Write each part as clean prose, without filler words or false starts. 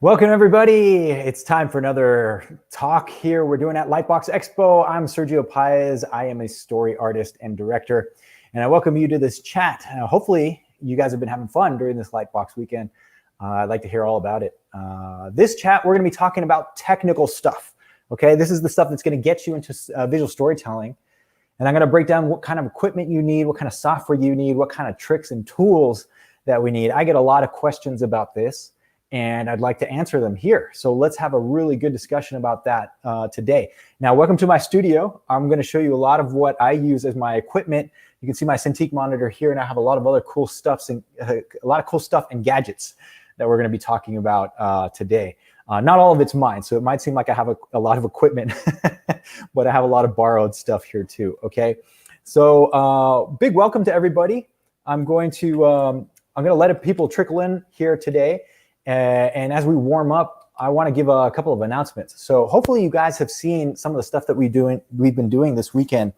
Welcome everybody. It's time for another talk here. We're doing at Lightbox Expo. I'm Sergio Paez. I am a story artist and director, and I welcome you to this chat. Hopefully you guys have been having fun during this Lightbox weekend. I'd like to hear all about it. This chat, we're going to be talking about technical stuff. Okay, this is the stuff that's going to get you into visual storytelling. And I'm going to break down what kind of equipment you need, what kind of software you need, what kind of tricks and tools that we need. I get a lot of questions about this, and I'd like to answer them here. So let's have a really good discussion about that today. Now, welcome to my studio. I'm going to show you a lot of what I use as my equipment. You can see my Cintiq monitor here, and I have a lot of other cool stuff and gadgets that we're going to be talking about today. Not all of it's mine, so it might seem like I have a lot of equipment, but I have a lot of borrowed stuff here too. Okay, so big welcome to everybody. I'm going to let people trickle in here today. And as we warm up, I want to give a couple of announcements. So hopefully you guys have seen some of the stuff that we've been doing this weekend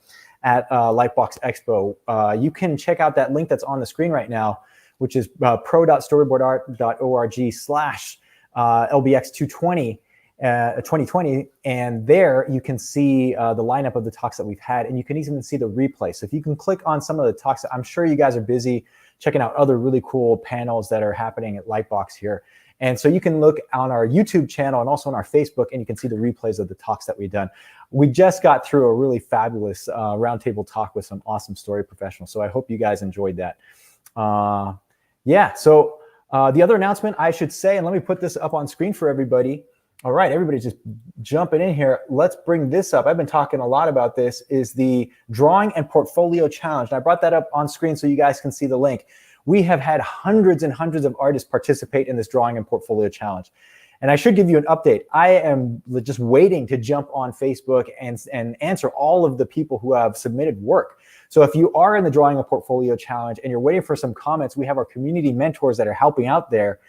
at Lightbox Expo. You can check out that link that's on the screen right now, which is pro.storyboardart.org/LBX 2020, and there you can see the lineup of the talks that we've had, and you can even see the replay. So if you can click on some of the talks, I'm sure you guys are busy checking out other really cool panels that are happening at Lightbox here. And so you can look on our YouTube channel and also on our Facebook, and you can see the replays of the talks that we've done. We just got through a really fabulous roundtable talk with some awesome story professionals. So I hope you guys enjoyed that. Yeah, so the other announcement I should say, and let me put this up on screen for everybody. All right, everybody just jumping in here. Let's bring this up. I've been talking a lot about this, is the Drawing and Portfolio Challenge. And I brought that up on screen so you guys can see the link. We have had hundreds and hundreds of artists participate in this Drawing and Portfolio Challenge. And I should give you an update. I am just waiting to jump on Facebook and answer all of the people who have submitted work. So if you are in the Drawing and Portfolio Challenge and you're waiting for some comments, we have our community mentors that are helping out there.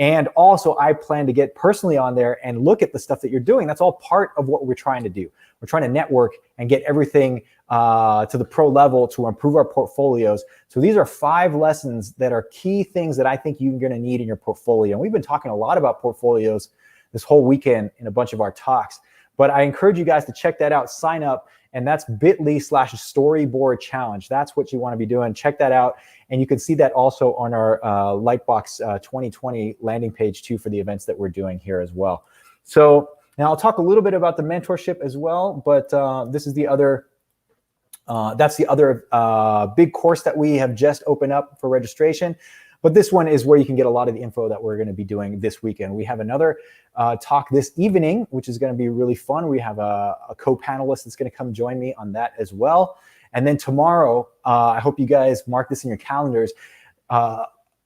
And also, I plan to get personally on there and look at the stuff that you're doing. That's all part of what we're trying to do. We're trying to network and get everything to the pro level to improve our portfolios. So these are 5 lessons that are key things that I think you're going to need in your portfolio. And we've been talking a lot about portfolios this whole weekend in a bunch of our talks. But I encourage you guys to check that out, sign up, and that's bit.ly/storyboard challenge. That's what you want to be doing. Check that out. And you can see that also on our Lightbox 2020 landing page too for the events that we're doing here as well. So now I'll talk a little bit about the mentorship as well, but this is the other, that's the other big course that we have just opened up for registration. But this one is where you can get a lot of the info that we're going to be doing this weekend. We have another talk this evening, which is going to be really fun. We have a co-panelist that's going to come join me on that as well. And then tomorrow, I hope you guys mark this in your calendars.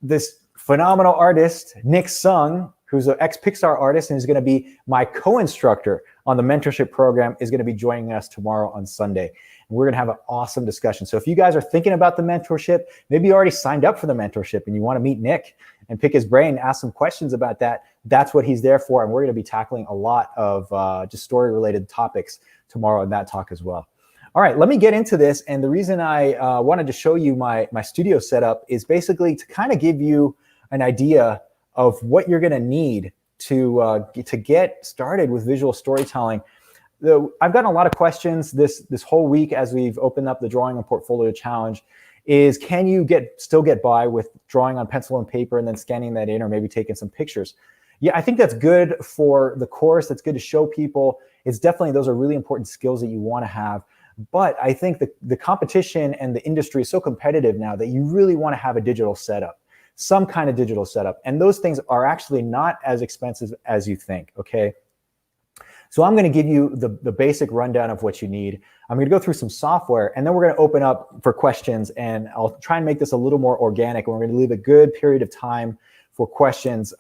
This phenomenal artist, Nick Sung, who's an ex-Pixar artist and is going to be my co-instructor on the mentorship program, is going to be joining us tomorrow on Sunday. And we're going to have an awesome discussion. So if you guys are thinking about the mentorship, maybe you already signed up for the mentorship and you want to meet Nick and pick his brain, ask some questions about that, that's what he's there for. And we're going to be tackling a lot of just story-related topics tomorrow in that talk as well. All right, let me get into this. And the reason I wanted to show you my studio setup is basically to kind of give you an idea of what you're going to need to get started with visual storytelling. I've gotten a lot of questions this whole week as we've opened up the Drawing and Portfolio Challenge is, can you still get by with drawing on pencil and paper and then scanning that in, or maybe taking some pictures? Yeah, I think that's good for the course. That's good to show people. It's definitely, those are really important skills that you want to have. But I think the competition and the industry is so competitive now that you really want to have a digital setup, some kind of digital setup. And those things are actually not as expensive as you think, okay? So I'm going to give you the basic rundown of what you need. I'm going to go through some software, and then we're going to open up for questions, and I'll try and make this a little more organic. We're going to leave a good period of time for questions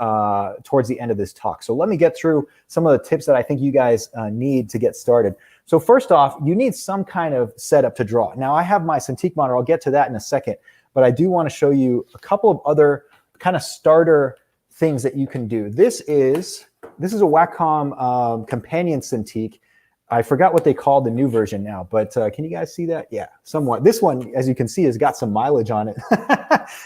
towards the end of this talk. So let me get through some of the tips that I think you guys need to get started. So first off, you need some kind of setup to draw. Now I have my Cintiq monitor. I'll get to that in a second, but I do want to show you a couple of other kind of starter things that you can do. This is a Wacom companion Cintiq. I forgot what they call the new version now, but can you guys see that? Yeah, somewhat. This one, as you can see, has got some mileage on it.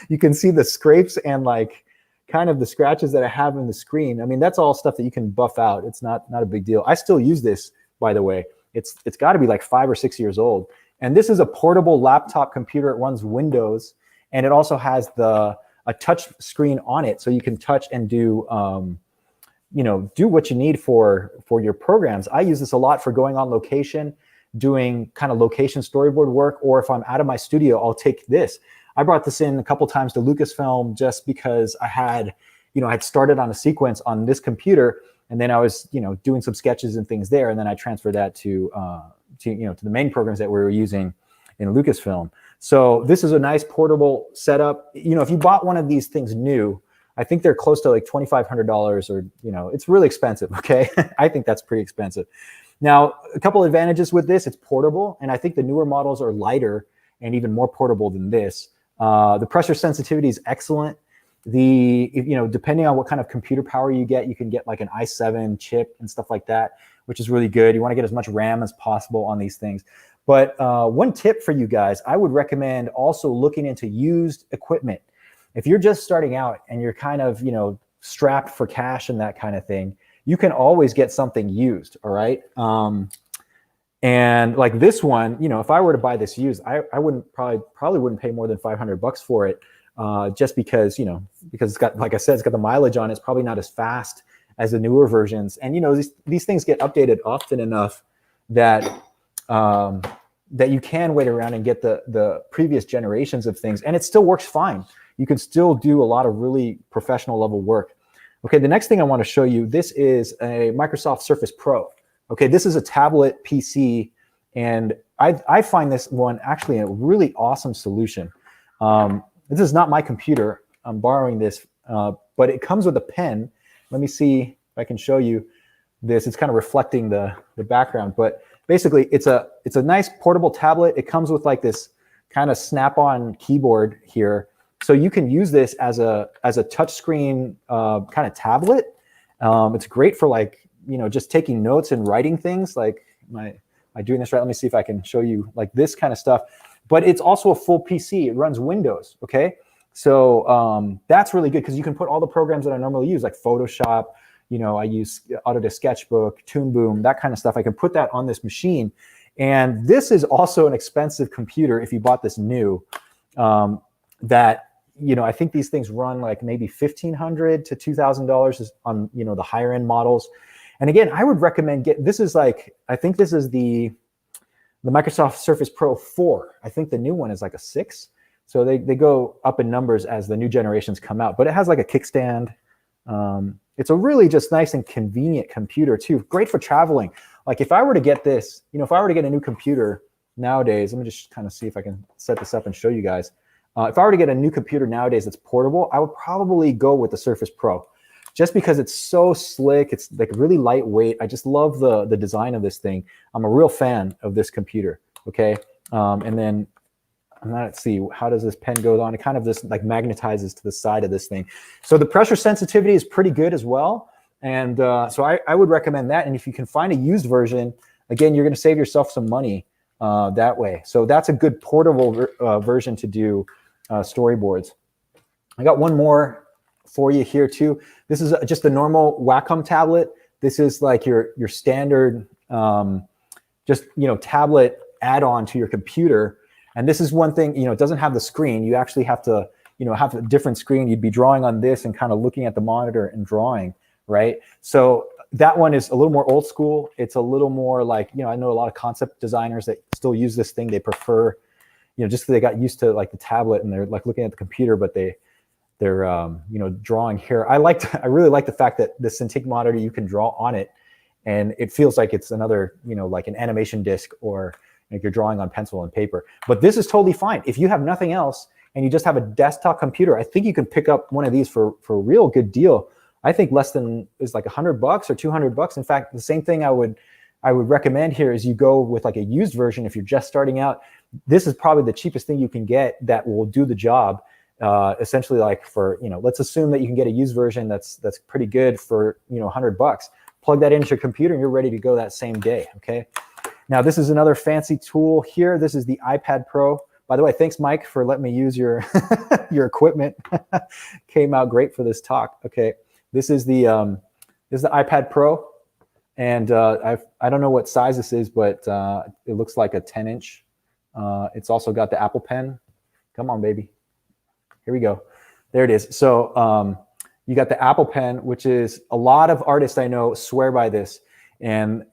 You can see the scrapes and like kind of the scratches that I have in the screen. I mean, that's all stuff that you can buff out. It's not a big deal. I still use this, by the way. It's got to be like 5 or 6 years old. And this is a portable laptop computer. It runs Windows, and it also has a touch screen on it, so you can touch and do do what you need for your programs. I use this a lot for going on location, doing kind of location storyboard work, or if I'm out of my studio, I'll take this. I brought this in a couple times to Lucasfilm just because I had started on a sequence on this computer, and then I was doing some sketches and things there, and then I transferred that to the main programs that we were using in Lucasfilm. So this is a nice portable setup. If you bought one of these things new, I think they're close to like $2,500, or it's really expensive. Okay, I think that's pretty expensive. Now, a couple of advantages with this: it's portable, and I think the newer models are lighter and even more portable than this. The pressure sensitivity is excellent. Depending on what kind of computer power you can get like an i7 chip and stuff like that, which is really good. You want to get as much RAM as possible on these things. But one tip for you guys, I would recommend also looking into used equipment. If you're just starting out and you're kind of, strapped for cash and that kind of thing, you can always get something used, all right? And like this one, if I were to buy this used, I wouldn't probably wouldn't pay more than $500 for it, just because, because it's got, like I said, it's got the mileage on it. It's probably not as fast as the newer versions. And, these things get updated often enough that that you can wait around and get the previous generations of things, and it still works fine. You can still do a lot of really professional level work. Okay, the next thing I want to show you, this is a Microsoft Surface Pro. Okay, this is a tablet PC, and I find this one actually a really awesome solution. This is not my computer. I'm borrowing this, but it comes with a pen. Let me see if I can show you this. It's kind of reflecting the background, but basically it's a nice portable tablet. It comes with like this kind of snap-on keyboard here. So you can use this as a touchscreen kind of tablet. It's great for like, just taking notes and writing things. Like, am I doing this right? Let me see if I can show you like this kind of stuff. But it's also a full PC. It runs Windows, okay? So that's really good because you can put all the programs that I normally use, like Photoshop, I use Autodesk Sketchbook, Toon Boom, that kind of stuff. I can put that on this machine. And this is also an expensive computer if you bought this new, that, I think these things run like maybe $1,500 to $2,000 on, the higher end models. And again, I would recommend this is like, I think this is the Microsoft Surface Pro 4. I think the new one is like a 6. So they go up in numbers as the new generations come out, but it has like a kickstand. It's a really just nice and convenient computer too. Great for traveling. Like if I were to get this, if I were to get a new computer nowadays, let me just kind of see if I can set this up and show you guys. If I were to get a new computer nowadays that's portable, I would probably go with the Surface Pro, just because it's so slick. It's like really lightweight. I just love the design of this thing. I'm a real fan of this computer. Okay, and then let's see, how does this pen go on? It kind of just like magnetizes to the side of this thing. So the pressure sensitivity is pretty good as well. And so I would recommend that. And if you can find a used version, again, you're going to save yourself some money that way. So that's a good portable version to do storyboards. I got one more for you here too. This is just a normal Wacom tablet. This is like your standard just tablet add-on to your computer. And this is one thing, it doesn't have the screen. You actually have to, have a different screen. You'd be drawing on this and kind of looking at the monitor and drawing, right? So that one is a little more old school. It's a little more like, I know a lot of concept designers that still use this thing. They prefer, just they got used to like the tablet and they're like looking at the computer, but they're drawing here. I really like the fact that the Cintiq monitor, you can draw on it and it feels like it's another, like an animation disc, or like you're drawing on pencil and paper. But this is totally fine. If you have nothing else and you just have a desktop computer, I think you can pick up one of these for a real good deal. I think less than is like $100 or $200. In fact, the same thing I would recommend here is you go with like a used version if you're just starting out. This is probably the cheapest thing you can get that will do the job. Essentially, like for let's assume that you can get a used version that's pretty good for $100. Plug that into your computer and you're ready to go that same day. Okay. Now this is another fancy tool here. This is the iPad Pro By the way, thanks, Mike, for letting me use your your equipment. Came out great for this talk. Okay, this is the iPad Pro, and I don't know what size this is, but it looks like a 10-inch. It's also got the Apple Pen. Come on, baby. Here we go. There it is. So you got the Apple Pen, which is a lot of artists I know swear by this, and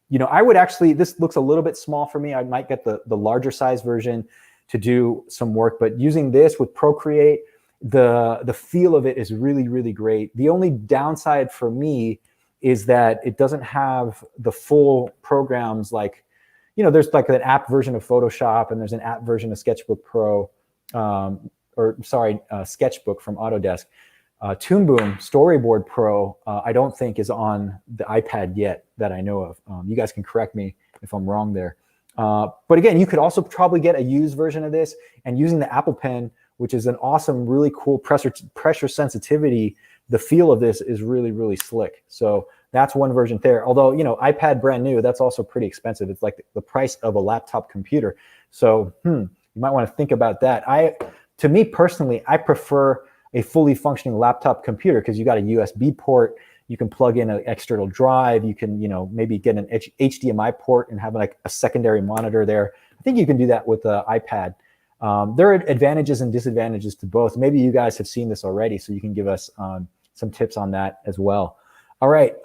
you know, I would actually, this looks a little bit small for me. I might get the larger size version to do some work, but using this with Procreate, the feel of it is really, really great. The only downside for me is that it doesn't have the full programs. Like, you know, there's like an app version of Photoshop, and there's an app version of Sketchbook Pro, Sketchbook from Autodesk. Toon Boom, Storyboard Pro, I don't think is on the iPad yet that I know of. You guys can correct me if I'm wrong there. But again, you could also probably get a used version of this, and using the Apple Pen, which is an awesome, really cool pressure sensitivity, the feel of this is really, really slick. So that's one version there. Although, you know, iPad brand new, that's also pretty expensive. It's like the price of a laptop computer. So you might want to think about that. To me personally, I prefer a fully functioning laptop computer because you got a USB port, you can plug in an external drive, you can, you know, maybe get an HDMI port and have like a secondary monitor there. I think you can do that with the iPad. There are advantages and disadvantages to both. Maybe you guys have seen this already, so you can give us some tips on that as well. All right,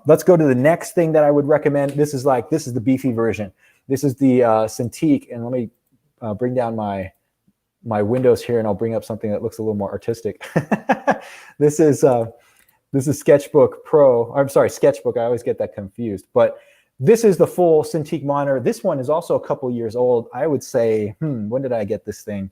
let's go to the next thing that I would recommend. This is the beefy version. This is the Cintiq, and let me bring down my windows here, and I'll bring up something that looks a little more artistic. This is Sketchbook Pro. I'm sorry, Sketchbook. I always get that confused. But this is the full Cintiq monitor. This one is also a couple years old. I would say, when did I get this thing?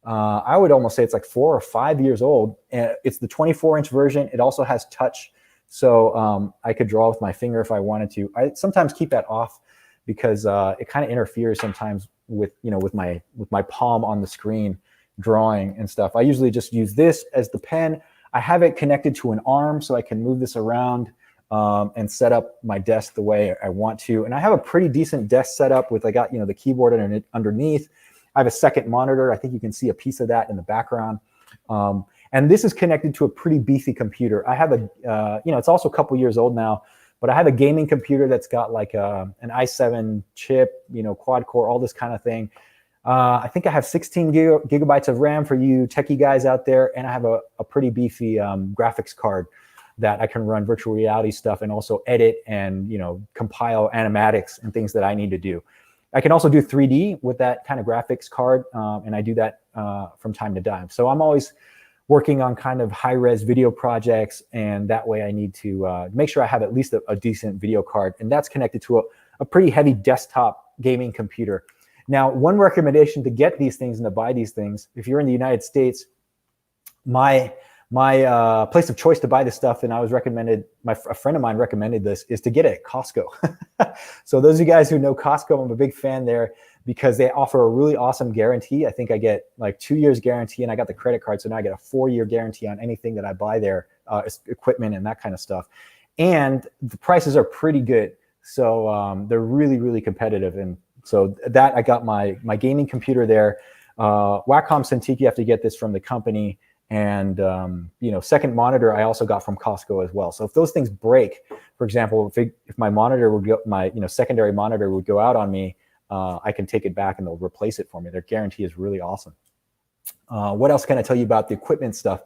I would almost say it's like 4 or 5 years old. And it's the 24-inch version. It also has touch, so I could draw with my finger if I wanted to. I sometimes keep that off because it kind of interferes sometimes with, you know, with my palm on the screen drawing and stuff. I usually just use this as the pen. I have it connected to an arm so I can move this around and set up my desk the way I want to. And I have a pretty decent desk setup with, I got, you know, the keyboard underneath. I have a second monitor. I think you can see a piece of that in the background. And this is connected to a pretty beefy computer. I have a, you know, it's also a couple years old now, but I have a gaming computer that's got like an i7 chip, you know, quad core, all this kind of thing. I think I have 16 gigabytes of RAM for you techie guys out there, and I have a pretty beefy graphics card that I can run virtual reality stuff and also edit and, you know, compile animatics and things that I need to do. I can also do 3D with that kind of graphics card, and I do that from time to time. So I'm always working on kind of high-res video projects, and that way I need to make sure I have at least a decent video card, and that's connected to a pretty heavy desktop gaming computer. Now, one recommendation to get these things and to buy these things, if you're in the United States, my place of choice to buy this stuff, and I was recommended, a friend of mine recommended this, is to get it at Costco. So those of you guys who know Costco, I'm a big fan there because they offer a really awesome guarantee. I think I get like 2 years guarantee, and I got the credit card, so now I get a 4-year guarantee on anything that I buy there, equipment and that kind of stuff. And the prices are pretty good, so they're really, really competitive. And so that, I got my gaming computer there. Wacom Cintiq, you have to get this from the company. And, you know, second monitor I also got from Costco as well. So if those things break, for example, if my monitor would go, my, you know, secondary monitor would go out on me, I can take it back and they'll replace it for me. Their guarantee is really awesome. What else can I tell you about the equipment stuff?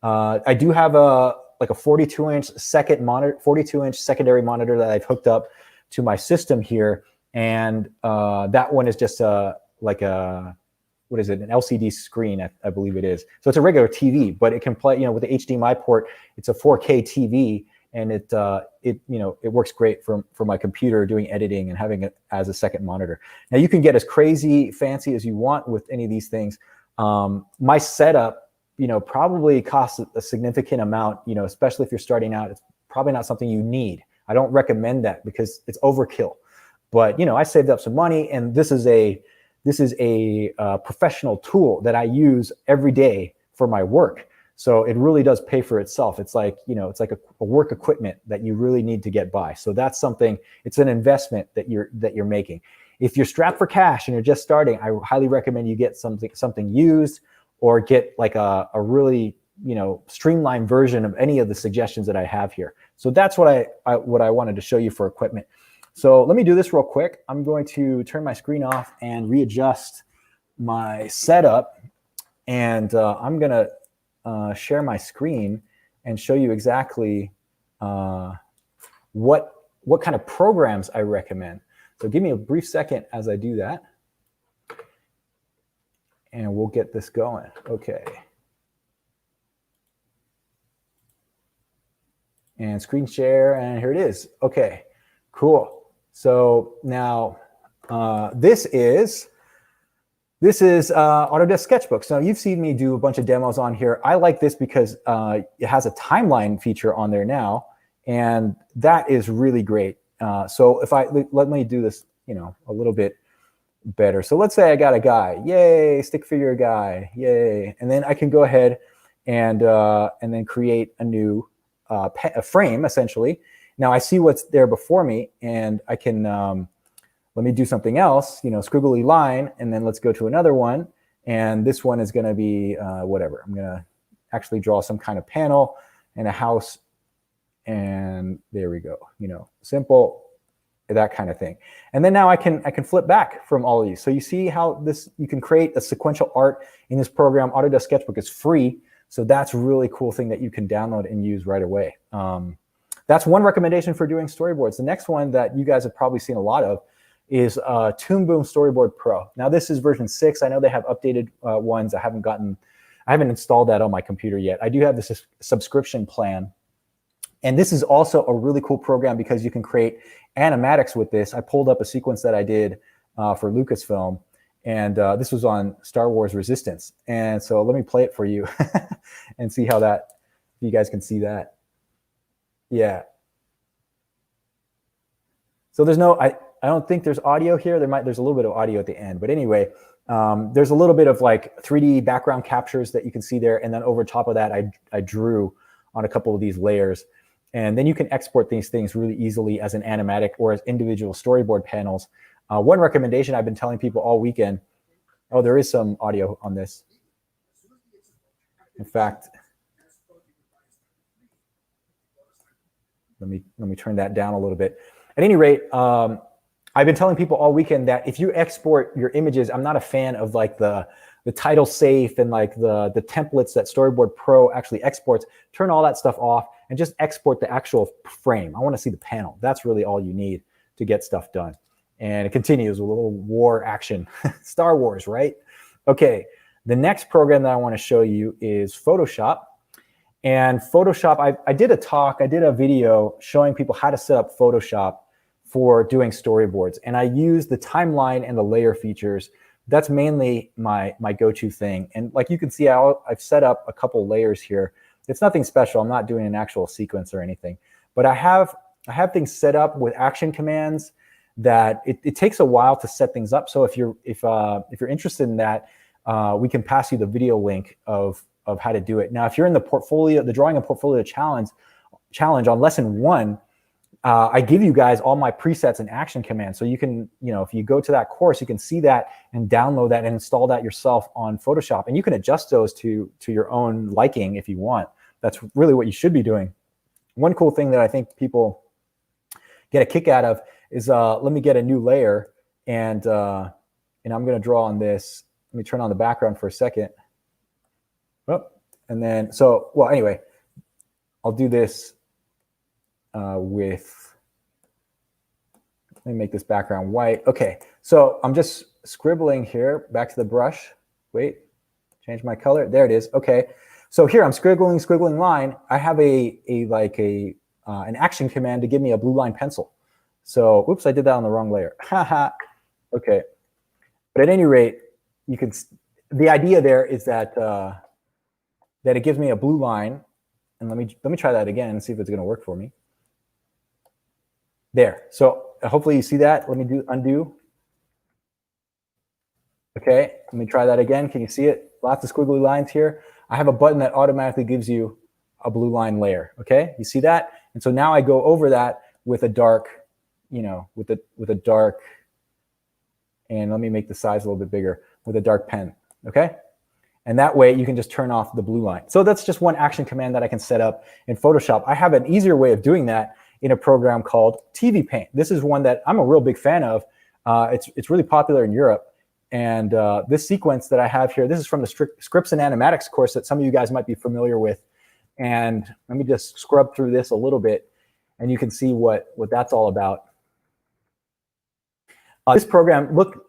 I do have like a 42-inch second monitor, 42-inch secondary monitor that I've hooked up to my system here. And that one is just like a, what is it, an LCD screen, I believe it is. So it's a regular TV, but it can play, you know, with the HDMI port, it's a 4K TV, and it you know, it works great for my computer doing editing and having it as a second monitor. Now you can get as crazy fancy as you want with any of these things. My setup, you know, probably costs a significant amount, you know, especially if you're starting out. It's probably not something you need. I don't recommend that because it's overkill. But, you know, I saved up some money, and this is a professional tool that I use every day for my work. So it really does pay for itself. It's like, you know, it's like a work equipment that you really need to get by. So that's something, it's an investment that you're making. If you're strapped for cash and you're just starting, I highly recommend you get something used, or get like a really, you know, streamlined version of any of the suggestions that I have here. So that's what I wanted to show you for equipment. So let me do this real quick. I'm going to turn my screen off and readjust my setup, and I'm gonna share my screen and show you exactly what kind of programs I recommend. So give me a brief second as I do that, and we'll get this going. Okay. And screen share, and here it is. Okay, cool. So now this is Autodesk Sketchbook. So you've seen me do a bunch of demos on here. I like this because it has a timeline feature on there now, and that is really great. So if let me do this, you know, a little bit better. So let's say I got a guy, yay, stick figure guy, yay, and then I can go ahead and then create a new a frame, essentially. Now I see what's there before me, and I can let me do something else, you know, squiggly line, and then let's go to another one, and this one is going to be whatever. I'm going to actually draw some kind of panel and a house, and there we go. You know, simple, that kind of thing. And then now I can flip back from all of these. So you see how you can create a sequential art in this program. Autodesk Sketchbook is free. So that's a really cool thing that you can download and use right away. That's one recommendation for doing storyboards. The next one that you guys have probably seen a lot of is Toon Boom Storyboard Pro. Now this is version 6. I know they have updated ones. I haven't installed that on my computer yet. I do have this subscription plan. And this is also a really cool program because you can create animatics with this. I pulled up a sequence that I did for Lucasfilm, and this was on Star Wars Resistance. And so let me play it for you and see how you guys can see that. Yeah. So there's I don't think there's audio here. There's a little bit of audio at the end, but anyway, there's a little bit of like 3D background captures that you can see there. And then over top of that, I drew on a couple of these layers. And then you can export these things really easily as an animatic or as individual storyboard panels. One recommendation I've been telling people all weekend, oh, there is some audio on this. In fact, let me turn that down a little bit. At any rate, I've been telling people all weekend that if you export your images, I'm not a fan of like the title safe and like the templates that Storyboard Pro actually exports. Turn all that stuff off and just export the actual frame. I want to see the panel. That's really all you need to get stuff done. And it continues with a little war action. Star Wars, right? Okay, the next program that I want to show you is Photoshop. And Photoshop, I did a video showing people how to set up Photoshop for doing storyboards. And I use the timeline and the layer features. That's mainly my go-to thing. And like you can see, I've set up a couple layers here. It's nothing special. I'm not doing an actual sequence or anything. But I have things set up with action commands that it takes a while to set things up. So if you're interested in that, we can pass you the video link of how to do it. Now, if you're in the drawing and portfolio challenge on lesson 1, I give you guys all my presets and action commands. So you can, if you go to that course, you can see that and download that and install that yourself on Photoshop. And you can adjust those to your own liking if you want. That's really what you should be doing. One cool thing that I think people get a kick out of is let me get a new layer, and I'm going to draw on this. Let me turn on the background for a second. Oh, and then, anyway, I'll do this with, let me make this background white. Okay, so I'm just scribbling here, back to the brush. Wait, change my color. There it is. Okay, so here I'm squiggling line. I have an action command to give me a blue line pencil. So, oops, I did that on the wrong layer. Haha. Okay, but at any rate, the idea there is that that it gives me a blue line, and let me try that again and see if it's going to work for me. There. So hopefully you see that. Let me undo. Okay, let me try that again. Can you see it? Lots of squiggly lines here. I have a button that automatically gives you a blue line layer. Okay, you see that? And so now I go over that with a dark, with a dark And let me make the size a little bit bigger with a dark pen, okay? And that way you can just turn off the blue line. So that's just one action command that I can set up in Photoshop. I have an easier way of doing that in a program called TV Paint. This is one that I'm a real big fan of. It's really popular in Europe. And this sequence that I have here, this is from the Scripts and Animatics course that some of you guys might be familiar with. And let me just scrub through this a little bit, and you can see what that's all about. This program, look,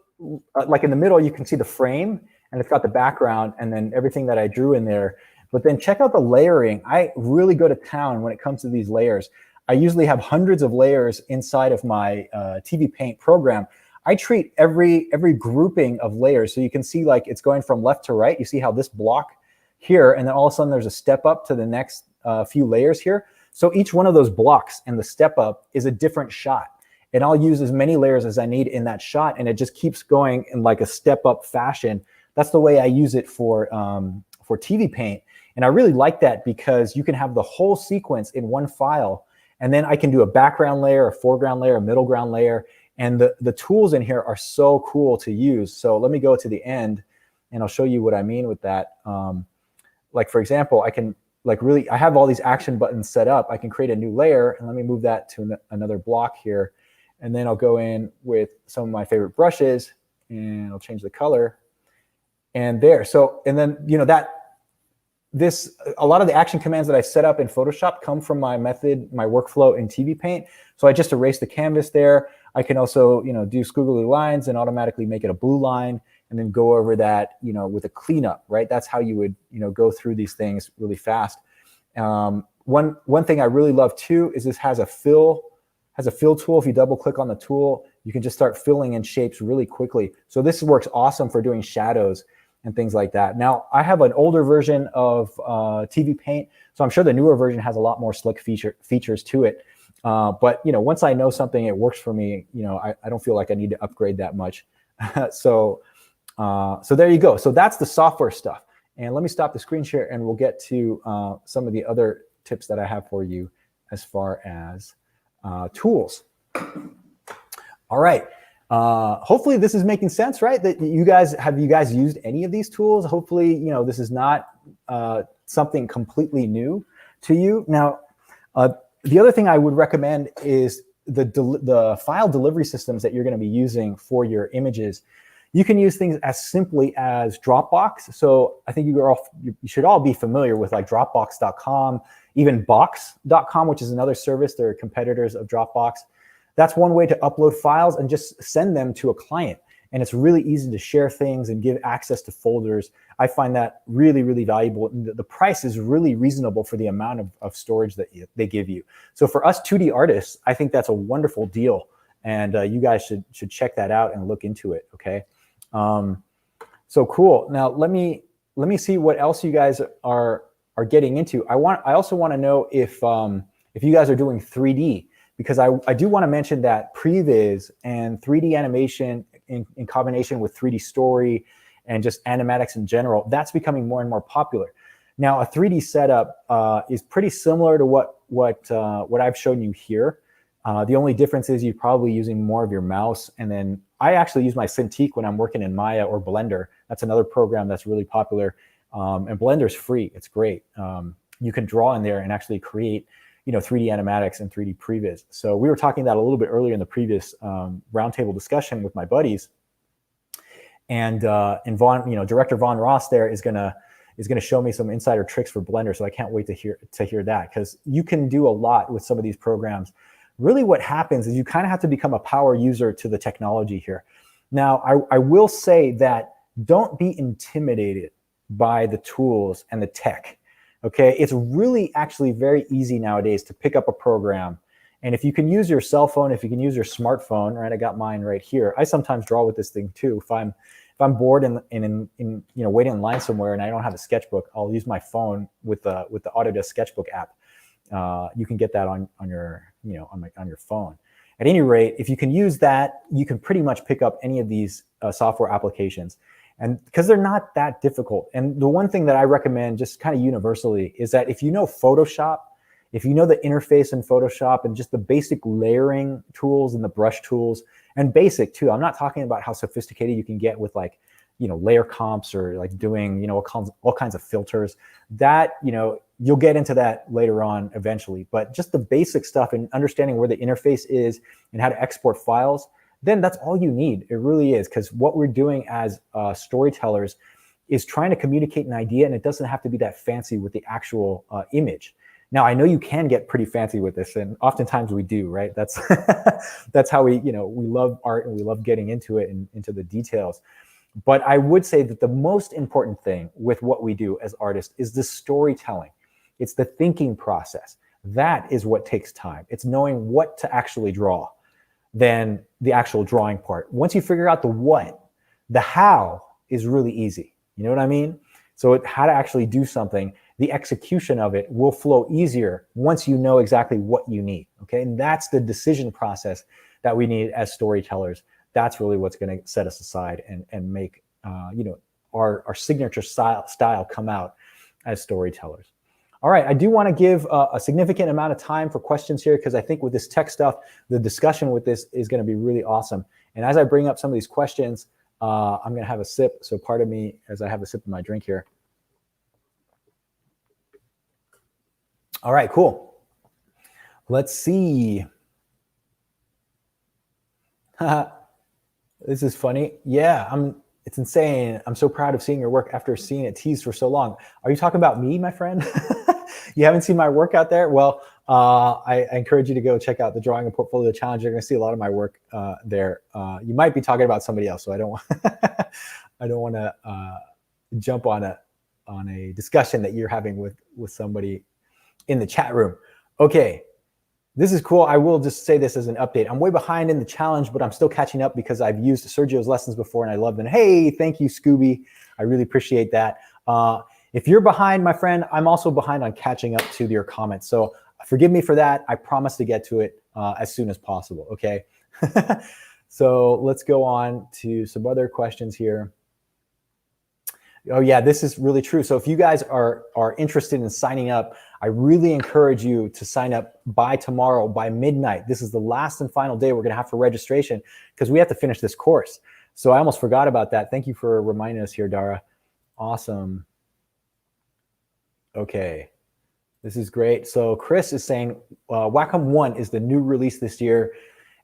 like in the middle, you can see the frame, and it's got the background and then everything that I drew in there. But then check out the layering. I really go to town when it comes to these layers. I usually have hundreds of layers inside of my TV Paint program. I treat every grouping of layers. So you can see like it's going from left to right. You see how this block here, and then all of a sudden there's a step up to the next few layers here. So each one of those blocks and the step up is a different shot. And I'll use as many layers as I need in that shot, and it just keeps going in like a step up fashion. That's the way I use it for TV Paint. And I really like that because you can have the whole sequence in one file, and then I can do a background layer, a foreground layer, a middle ground layer. And the tools in here are so cool to use. So let me go to the end and I'll show you what I mean with that. Like for example, I can I have all these action buttons set up. I can create a new layer, and let me move that to another block here. And then I'll go in with some of my favorite brushes and I'll change the color. And there, so, and then, you know, a lot of the action commands that I set up in Photoshop come from my method, my workflow in TV Paint. So I just erase the canvas there. I can also, you know, do squiggly lines and automatically make it a blue line, and then go over that, you know, with a cleanup, right? That's how you would, you know, go through these things really fast. One thing I really love too is this has a fill tool. If you double click on the tool, you can just start filling in shapes really quickly. So this works awesome for doing shadows and things like that. Now, I have an older version of TV Paint, so I'm sure the newer version has a lot more slick features to it. But you know, once I know something, it works for me. You know, I don't feel like I need to upgrade that much. So there you go. So that's the software stuff. And let me stop the screen share, and we'll get to some of the other tips that I have for you as far as tools. All right. Hopefully this is making sense, right? That have you guys used any of these tools? Hopefully, you know, this is not something completely new to you. Now, the other thing I would recommend is the file delivery systems that you're going to be using for your images. You can use things as simply as Dropbox. So I think you should all be familiar with like Dropbox.com, even Box.com, which is another service. They're competitors of Dropbox. That's one way to upload files and just send them to a client. And it's really easy to share things and give access to folders. I find that really, really valuable. And the price is really reasonable for the amount of storage that they give you. So for us 2D artists, I think that's a wonderful deal. And you guys should check that out and look into it, okay? So cool. Now let me see what else you guys are getting into. I also want to know if you guys are doing 3D, because I do want to mention that previs and 3D animation in combination with 3D story and just animatics in general, that's becoming more and more popular. Now, a 3D setup is pretty similar to what I've shown you here. The only difference is you're probably using more of your mouse, and then I actually use my Cintiq when I'm working in Maya or Blender. That's another program that's really popular, and Blender's free. It's great. You can draw in there and actually create, you know, 3D animatics and 3D previs. So we were talking that a little bit earlier in the previous roundtable discussion with my buddies, and Vaughn, you know, Director Vaughn Ross there is gonna show me some insider tricks for Blender. So I can't wait to hear that, because you can do a lot with some of these programs. Really what happens is you kind of have to become a power user to the technology here. Now, I will say that don't be intimidated by the tools and the tech, okay? It's really actually very easy nowadays to pick up a program. And if you can use your cell phone, if you can use your smartphone, right? I got mine right here. I sometimes draw with this thing too. If I'm bored and you know, waiting in line somewhere and I don't have a sketchbook, I'll use my phone with the Autodesk Sketchbook app. You can get that on your, you know, on your phone. At any rate, if you can use that, you can pretty much pick up any of these software applications, and because they're not that difficult. And the one thing that I recommend just kind of universally is that if you know Photoshop, if you know the interface in Photoshop and just the basic layering tools and the brush tools, and basic too. I'm not talking about how sophisticated you can get with like, layer comps or like doing, all kinds of filters. That, you'll get into that later on eventually, but just the basic stuff and understanding where the interface is and how to export files, then that's all you need. It really is, because what we're doing as storytellers is trying to communicate an idea, and it doesn't have to be that fancy with the actual image. Now, I know you can get pretty fancy with this, and oftentimes we do, right? That's that's how we love art and we love getting into it and into the details. But I would say that the most important thing with what we do as artists is the storytelling. It's the thinking process. That is what takes time. It's knowing what to actually draw than the actual drawing part. Once you figure out the what, the how is really easy. You know what I mean? So how to actually do something, the execution of it will flow easier once you know exactly what you need, okay? And that's the decision process that we need as storytellers. That's really what's going to set us aside and make our signature style come out as storytellers. All right, I do want to give a significant amount of time for questions here, because I think with this tech stuff, the discussion with this is going to be really awesome. And as I bring up some of these questions, I'm going to have a sip. So pardon me as I have a sip of my drink here. All right, cool. Let's see. This is funny. Yeah, it's insane. I'm so proud of seeing your work after seeing it teased for so long. Are you talking about me, my friend? You haven't seen my work out there? Well, I encourage you to go check out the Drawing and Portfolio Challenge. You're going to see a lot of my work there. You might be talking about somebody else, so I don't want I don't want to jump on a discussion that you're having with somebody in the chat room. Okay. This is cool. I will just say this as an update. I'm way behind in the challenge, but I'm still catching up because I've used Sergio's lessons before and I love them. Hey, thank you, Scooby. I really appreciate that. If you're behind, my friend, I'm also behind on catching up to your comments. So forgive me for that. I promise to get to it as soon as possible, okay? So let's go on to some other questions here. Oh yeah, this is really true. So if you guys are interested in signing up, I really encourage you to sign up by tomorrow, by midnight. This is the last and final day we're going to have for registration because we have to finish this course. So I almost forgot about that. Thank you for reminding us here, Dara. Awesome. Okay, this is great. So Chris is saying Wacom 1 is the new release this year.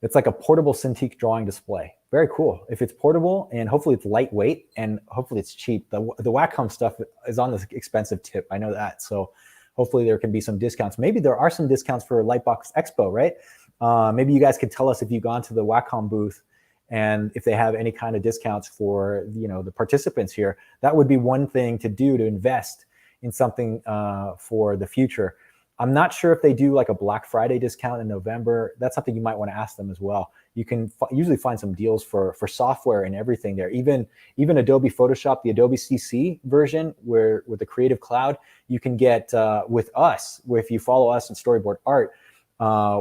It's like a portable Cintiq drawing display. Very cool. If it's portable and hopefully it's lightweight and hopefully it's cheap. The Wacom stuff is on the expensive tip. I know that. So hopefully there can be some discounts. Maybe there are some discounts for Lightbox Expo, right? Maybe you guys could tell us if you've gone to the Wacom booth and if they have any kind of discounts for the participants here. That would be one thing to do to invest in something for the future. I'm not sure if they do like a Black Friday discount in November. That's something you might want to ask them as well. You can usually find some deals for software and everything there. Even Adobe Photoshop, the Adobe CC version, where with the Creative Cloud, you can get with us. If you follow us in Storyboard Art,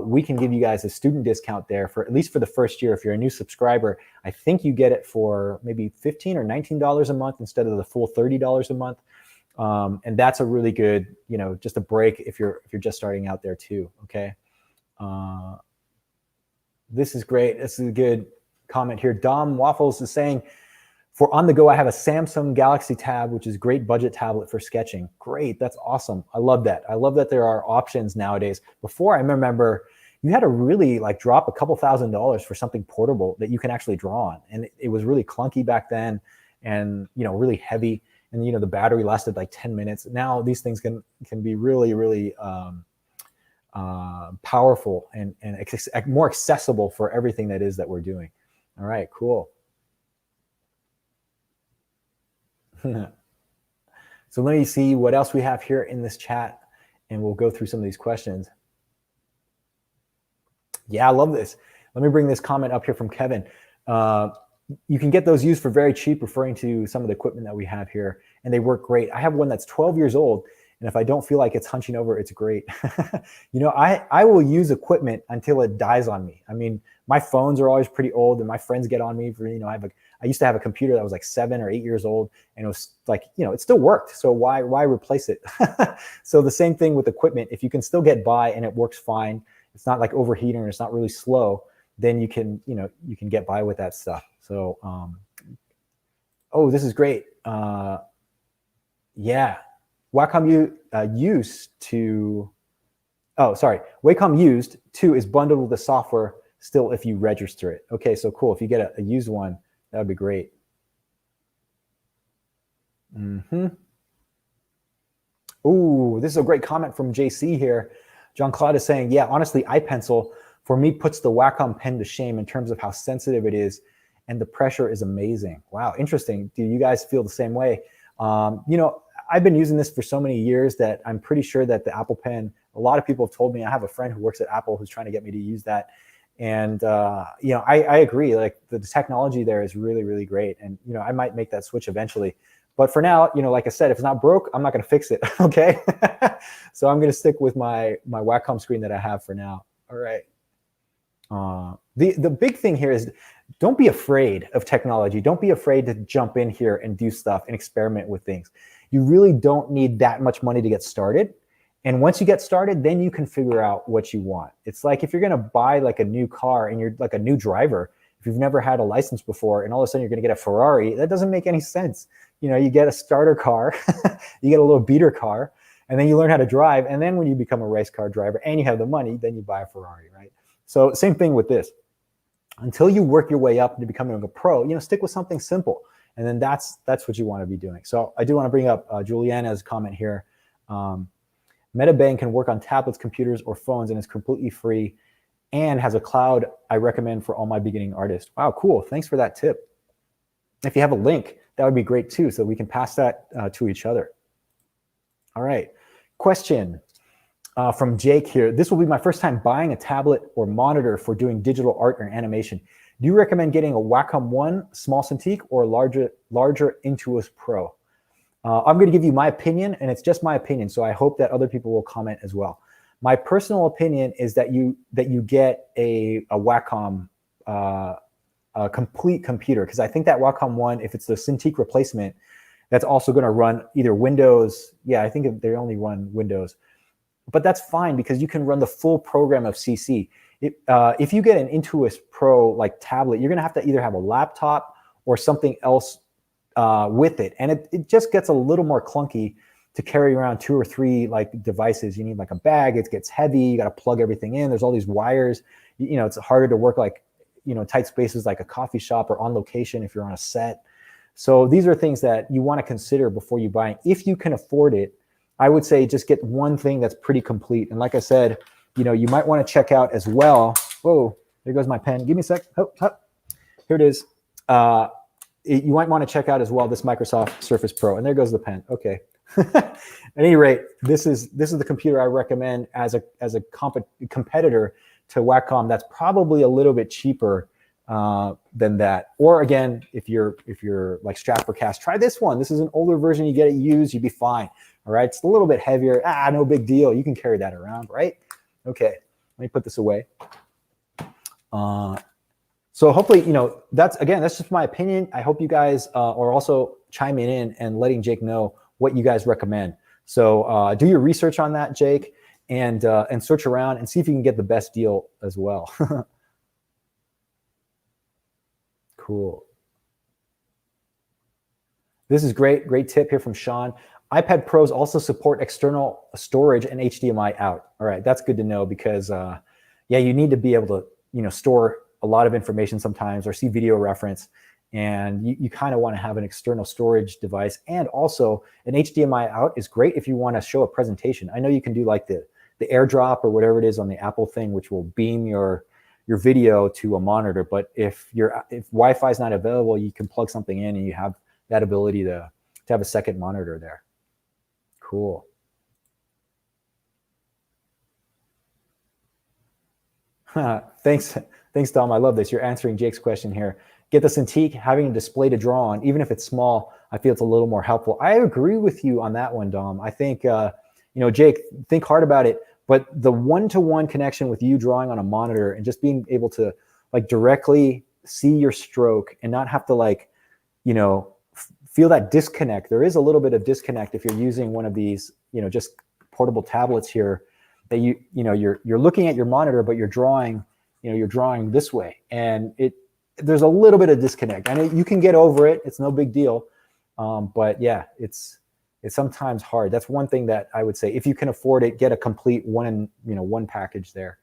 we can give you guys a student discount there for at least for the first year. If you're a new subscriber, I think you get it for maybe $15 or $19 a month instead of the full $30 a month. And that's a really good, just a break if you're just starting out there too. Okay. This is great. This is a good comment here. Dom Waffles is saying, for on the go, I have a Samsung Galaxy Tab, which is a great budget tablet for sketching. Great. That's awesome. I love that. I love that there are options nowadays. Before, I remember you had to really drop a couple $1,000s for something portable that you can actually draw on. And it was really clunky back then and, really heavy. And, the battery lasted like 10 minutes. Now these things can be really, really powerful and more accessible for everything that we're doing. All right, cool. So let me see what else we have here in this chat, and we'll go through some of these questions. Yeah, I love this. Let me bring this comment up here from Kevin. You can get those used for very cheap, referring to some of the equipment that we have here, and they work great. I have one that's 12 years old, and if I don't feel like it's hunching over, it's great. I will use equipment until it dies on me. I mean, my phones are always pretty old, and my friends get on me for, I used to have a computer that was like 7 or 8 years old, and it was like, it still worked. So why replace it? So the same thing with equipment. If you can still get by and it works fine, it's not like overheating or it's not really slow, then you can, you can get by with that stuff. So, oh, this is great. Yeah, Wacom used to, oh, sorry, Wacom used to is bundled with the software still if you register it. Okay, so cool. If you get a used one, that would be great. Ooh, this is a great comment from JC here. John Claude is saying, yeah, honestly, iPencil for me puts the Wacom pen to shame in terms of how sensitive it is, and the pressure is amazing. Wow, interesting. Do you guys feel the same way? I've been using this for so many years that I'm pretty sure that the Apple Pen, a lot of people have told me, I have a friend who works at Apple who's trying to get me to use that. And, I agree, like the technology there is really, really great. And, I might make that switch eventually. But for now, like I said, if it's not broke, I'm not going to fix it. Okay. So I'm going to stick with my Wacom screen that I have for now. All right. The big thing here is don't be afraid of technology. Don't be afraid to jump in here and do stuff and experiment with things. You really don't need that much money to get started. And once you get started, then you can figure out what you want. It's like if you're going to buy like a new car and you're like a new driver, if you've never had a license before and all of a sudden you're going to get a Ferrari, that doesn't make any sense. You get a starter car, you get a little beater car, and then you learn how to drive. And then when you become a race car driver and you have the money, then you buy a Ferrari, right? So same thing with this. Until you work your way up into becoming a pro, stick with something simple. And then that's what you want to be doing. So I do want to bring up Juliana's comment here. Metabang can work on tablets, computers, or phones, and is completely free and has a cloud I recommend for all my beginning artists. Wow, cool. Thanks for that tip. If you have a link, that would be great too, so we can pass that to each other. All right. Question from Jake here. This will be my first time buying a tablet or monitor for doing digital art or animation. Do you recommend getting a Wacom One, small Cintiq, or a larger Intuos Pro? I'm going to give you my opinion, and it's just my opinion, so I hope that other people will comment as well. My personal opinion is that you get a Wacom complete computer, because I think that Wacom One, if it's the Cintiq replacement, that's also going to run either Windows. Yeah, I think they only run Windows. But that's fine because you can run the full program of CC. If you get an Intuos Pro like tablet, you're going to have to either have a laptop or something else with it. And it just gets a little more clunky to carry around 2 or 3 like devices. You need like a bag, it gets heavy, you got to plug everything in. There's all these wires. It's harder to work like, tight spaces like a coffee shop or on location if you're on a set. So these are things that you want to consider before you buy. If you can afford it, I would say just get one thing that's pretty complete. And like I said, you might want to check out as well. Whoa, there goes my pen. Give me a sec. Oh, here it is. You might want to check out as well this Microsoft Surface Pro. And there goes the pen. Okay. At any rate, this is the computer I recommend as a competitor to Wacom. That's probably a little bit cheaper than that. Or again, if you're like strapped for cash, try this one. This is an older version. You get it used, you'd be fine. All right, it's a little bit heavier. No big deal. You can carry that around, right? Okay, let me put this away. So hopefully, that's just my opinion. I hope you guys are also chiming in and letting Jake know what you guys recommend. So do your research on that, Jake, and search around and see if you can get the best deal as well. Cool. This is great tip here from Sean. iPad Pros also support external storage and HDMI out. All right, that's good to know because, you need to be able to, store a lot of information sometimes or see video reference, and you kind of want to have an external storage device. And also, an HDMI out is great if you want to show a presentation. I know you can do like the AirDrop or whatever it is on the Apple thing, which will beam your video to a monitor. But if Wi-Fi is not available, you can plug something in and you have that ability to have a second monitor there. Cool. Thanks, Dom. I love this. You're answering Jake's question here. Get the Cintiq, having a display to draw on, even if it's small, I feel it's a little more helpful. I agree with you on that one, Dom. I think, Jake, think hard about it. But the one-to-one connection with you drawing on a monitor and just being able to like directly see your stroke and not have to feel that disconnect. There is a little bit of disconnect if you're using one of these, just portable tablets here that you're looking at your monitor, but you're drawing you're drawing this way, and there's a little bit of disconnect. And you can get over it. It's no big deal. But yeah, it's sometimes hard. That's one thing that I would say. If you can afford it, get a complete one package there.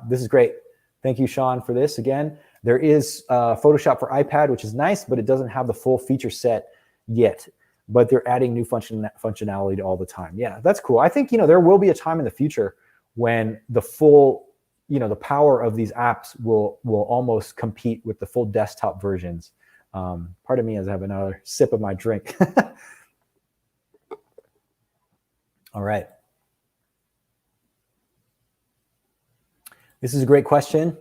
This is great. Thank you, Sean, for this again. There is Photoshop for iPad, which is nice, but it doesn't have the full feature set yet. But they're adding new functionality all the time. Yeah, that's cool. I think there will be a time in the future when the full, the power of these apps will almost compete with the full desktop versions. Pardon me as I have another sip of my drink. All right. This is a great question.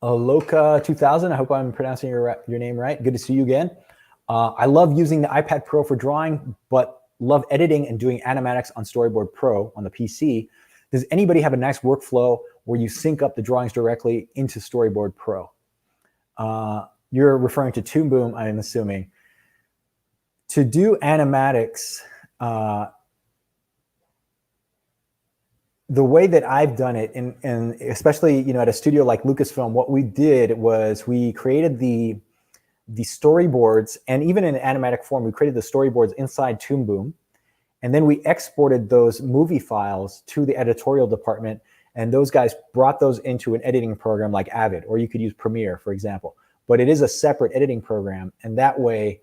Aloka 2000, I hope I'm pronouncing your name right. Good to see you again. I love using the iPad Pro for drawing, but love editing and doing animatics on Storyboard Pro on the PC. Does anybody have a nice workflow where you sync up the drawings directly into Storyboard Pro? You're referring to Toon Boom, I'm assuming. To do animatics, the way that I've done it, and especially at a studio like Lucasfilm, what we did was we created the storyboards, and even in animatic form, we created the storyboards inside Toon Boom, and then we exported those movie files to the editorial department, and those guys brought those into an editing program like Avid, or you could use Premiere, for example. But it is a separate editing program, and that way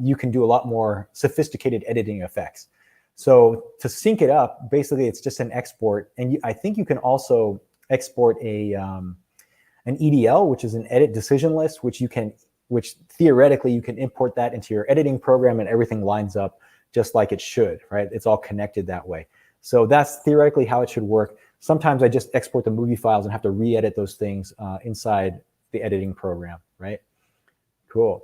you can do a lot more sophisticated editing effects. So to sync it up, basically it's just an export, and I think you can also export an EDL, which is an edit decision list, which theoretically you can import that into your editing program, and everything lines up just like it should, right? It's all connected that way. So that's theoretically how it should work. Sometimes I just export the movie files and have to re-edit those things inside the editing program, right? Cool.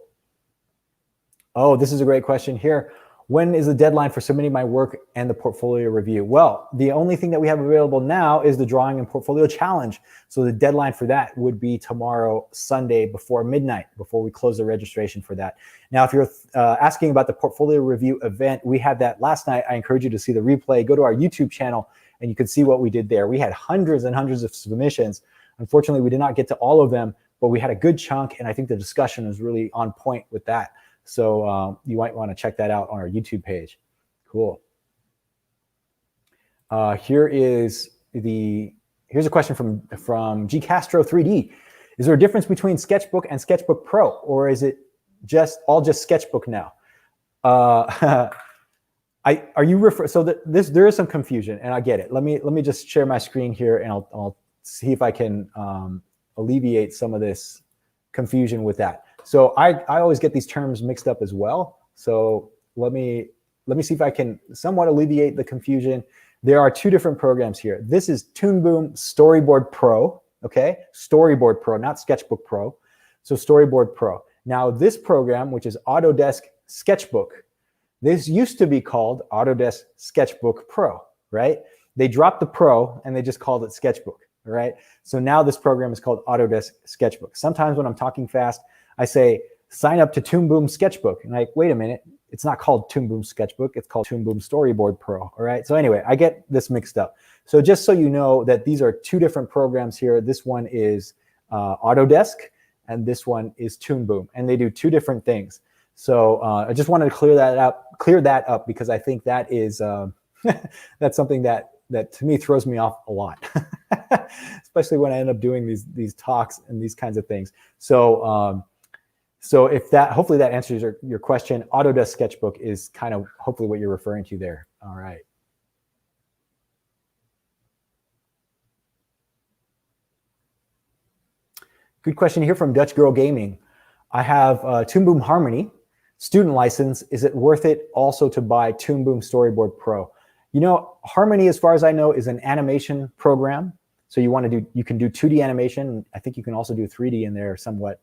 Oh, this is a great question here. When is the deadline for submitting my work and the portfolio review? Well, the only thing that we have available now is the Drawing and Portfolio Challenge. So the deadline for that would be tomorrow, Sunday, before midnight, before we close the registration for that. Now, if you're asking about the portfolio review event, we had that last night. I encourage you to see the replay. Go to our YouTube channel, and you can see what we did there. We had hundreds and hundreds of submissions. Unfortunately, we did not get to all of them, but we had a good chunk, and I think the discussion was really on point with that. So you might want to check that out on our YouTube page. Cool. Here's a question from G Castro 3D. Is there a difference between Sketchbook and Sketchbook Pro, or is it all just Sketchbook now? Are you so there is some confusion, and I get it. Let me just share my screen here, and I'll see if I can alleviate some of this confusion with that. So I always get these terms mixed up as well. So let me see if I can somewhat alleviate the confusion. There are two different programs here. This is Toon Boom Storyboard Pro, okay? Storyboard Pro, not Sketchbook Pro. So Storyboard Pro. Now this program, which is Autodesk Sketchbook, this used to be called Autodesk Sketchbook Pro, right? They dropped the Pro and they just called it Sketchbook, right? So now this program is called Autodesk Sketchbook. Sometimes when I'm talking fast, I say, sign up to Toon Boom Sketchbook. And like, wait a minute, it's not called Toon Boom Sketchbook, it's called Toon Boom Storyboard Pro, all right? So anyway, I get this mixed up. So just so you know that these are two different programs here. This one is Autodesk, and this one is Toon Boom, and they do two different things. So I just wanted to clear that up because I think that is, that's something that to me throws me off a lot, especially when I end up doing these talks and these kinds of things. So so hopefully that answers your question. Autodesk Sketchbook is kind of hopefully what you're referring to there. All right. Good question here from Dutch Girl Gaming. I have Toon Boom Harmony, student license. Is it worth it also to buy Toon Boom Storyboard Pro? Harmony, as far as I know, is an animation program. So you can do 2D animation. I think you can also do 3D in there somewhat.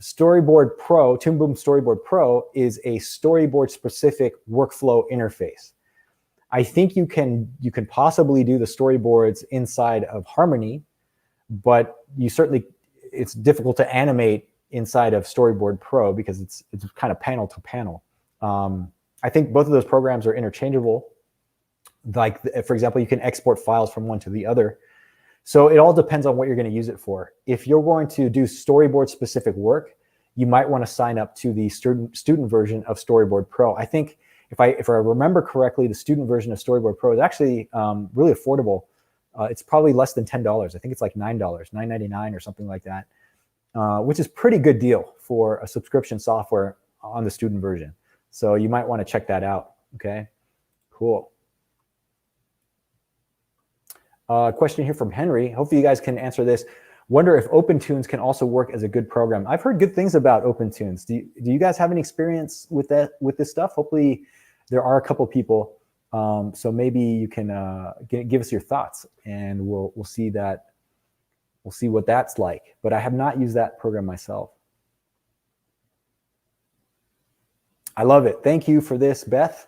Storyboard Pro, Toon Boom Storyboard Pro is a storyboard specific workflow interface. I think you can possibly do the storyboards inside of Harmony, but it's difficult to animate inside of Storyboard Pro because it's kind of panel to panel. I think both of those programs are interchangeable. Like, for example, you can export files from one to the other. So it all depends on what you're going to use it for. If you're going to do storyboard specific work, you might want to sign up to the student version of Storyboard Pro. I think if I remember correctly, the student version of Storyboard Pro is actually really affordable. It's probably less than $10. I think it's like $9, $9.99 or something like that, which is pretty good deal for a subscription software on the student version. So you might want to check that out. Okay, cool. Question here from Henry. Hopefully you guys can answer this. Wonder if OpenTunes can also work as a good program. I've heard good things about OpenTunes. Do you guys have any experience with this stuff? Hopefully there are a couple people. So maybe you can give us your thoughts, and we'll see that. We'll see what that's like. But I have not used that program myself. I love it. Thank you for this, Beth.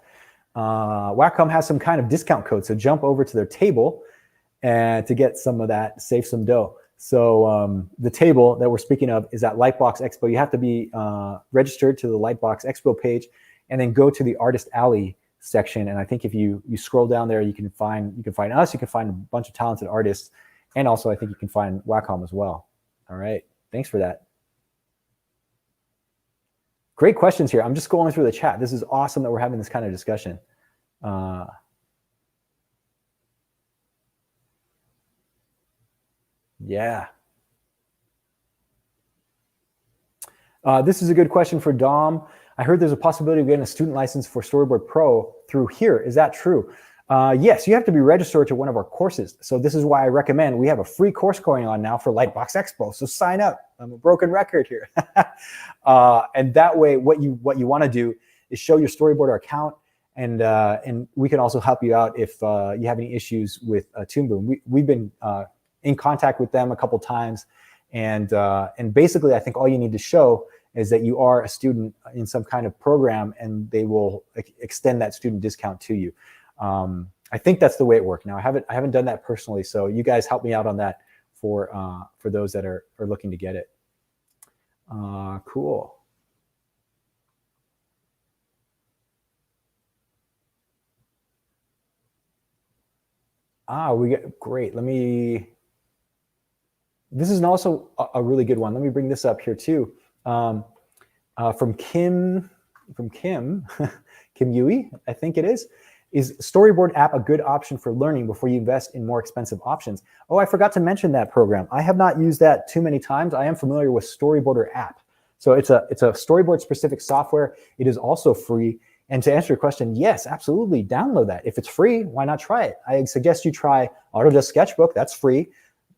Wacom has some kind of discount code, so jump over to their table and to get some of that, save some dough. So the table that we're speaking of is at Lightbox Expo. You have to be registered to the Lightbox Expo page, and then go to the Artist Alley section. And I think if you scroll down there, you can find us. You can find a bunch of talented artists, and also I think you can find Wacom as well. All right, thanks for that. Great questions here. I'm just going through the chat. This is awesome that we're having this kind of discussion. Yeah. This is a good question for Dom. I heard there's a possibility of getting a student license for Storyboard Pro through here. Is that true? Yes, you have to be registered to one of our courses. So this is why I recommend, we have a free course going on now for Lightbox Expo. So sign up. I'm a broken record here. And that way, what you want to do is show your Storyboarder account, and we can also help you out if you have any issues with Toon Boom. We've been in contact with them a couple times, and basically, I think all you need to show is that you are a student in some kind of program, and they will extend that student discount to you. I think that's the way it worked. Now, I haven't done that personally, so you guys help me out on that for those that are looking to get it. Cool. We get great. This is also a really good one. Let me bring this up here too. From Kim Yui, I think it is. Is Storyboard app a good option for learning before you invest in more expensive options? Oh, I forgot to mention that program. I have not used that too many times. I am familiar with Storyboarder app. So it's a storyboard specific software. It is also free. And to answer your question, yes, absolutely, download that. If it's free, why not try it? I suggest you try Autodesk Sketchbook, that's free.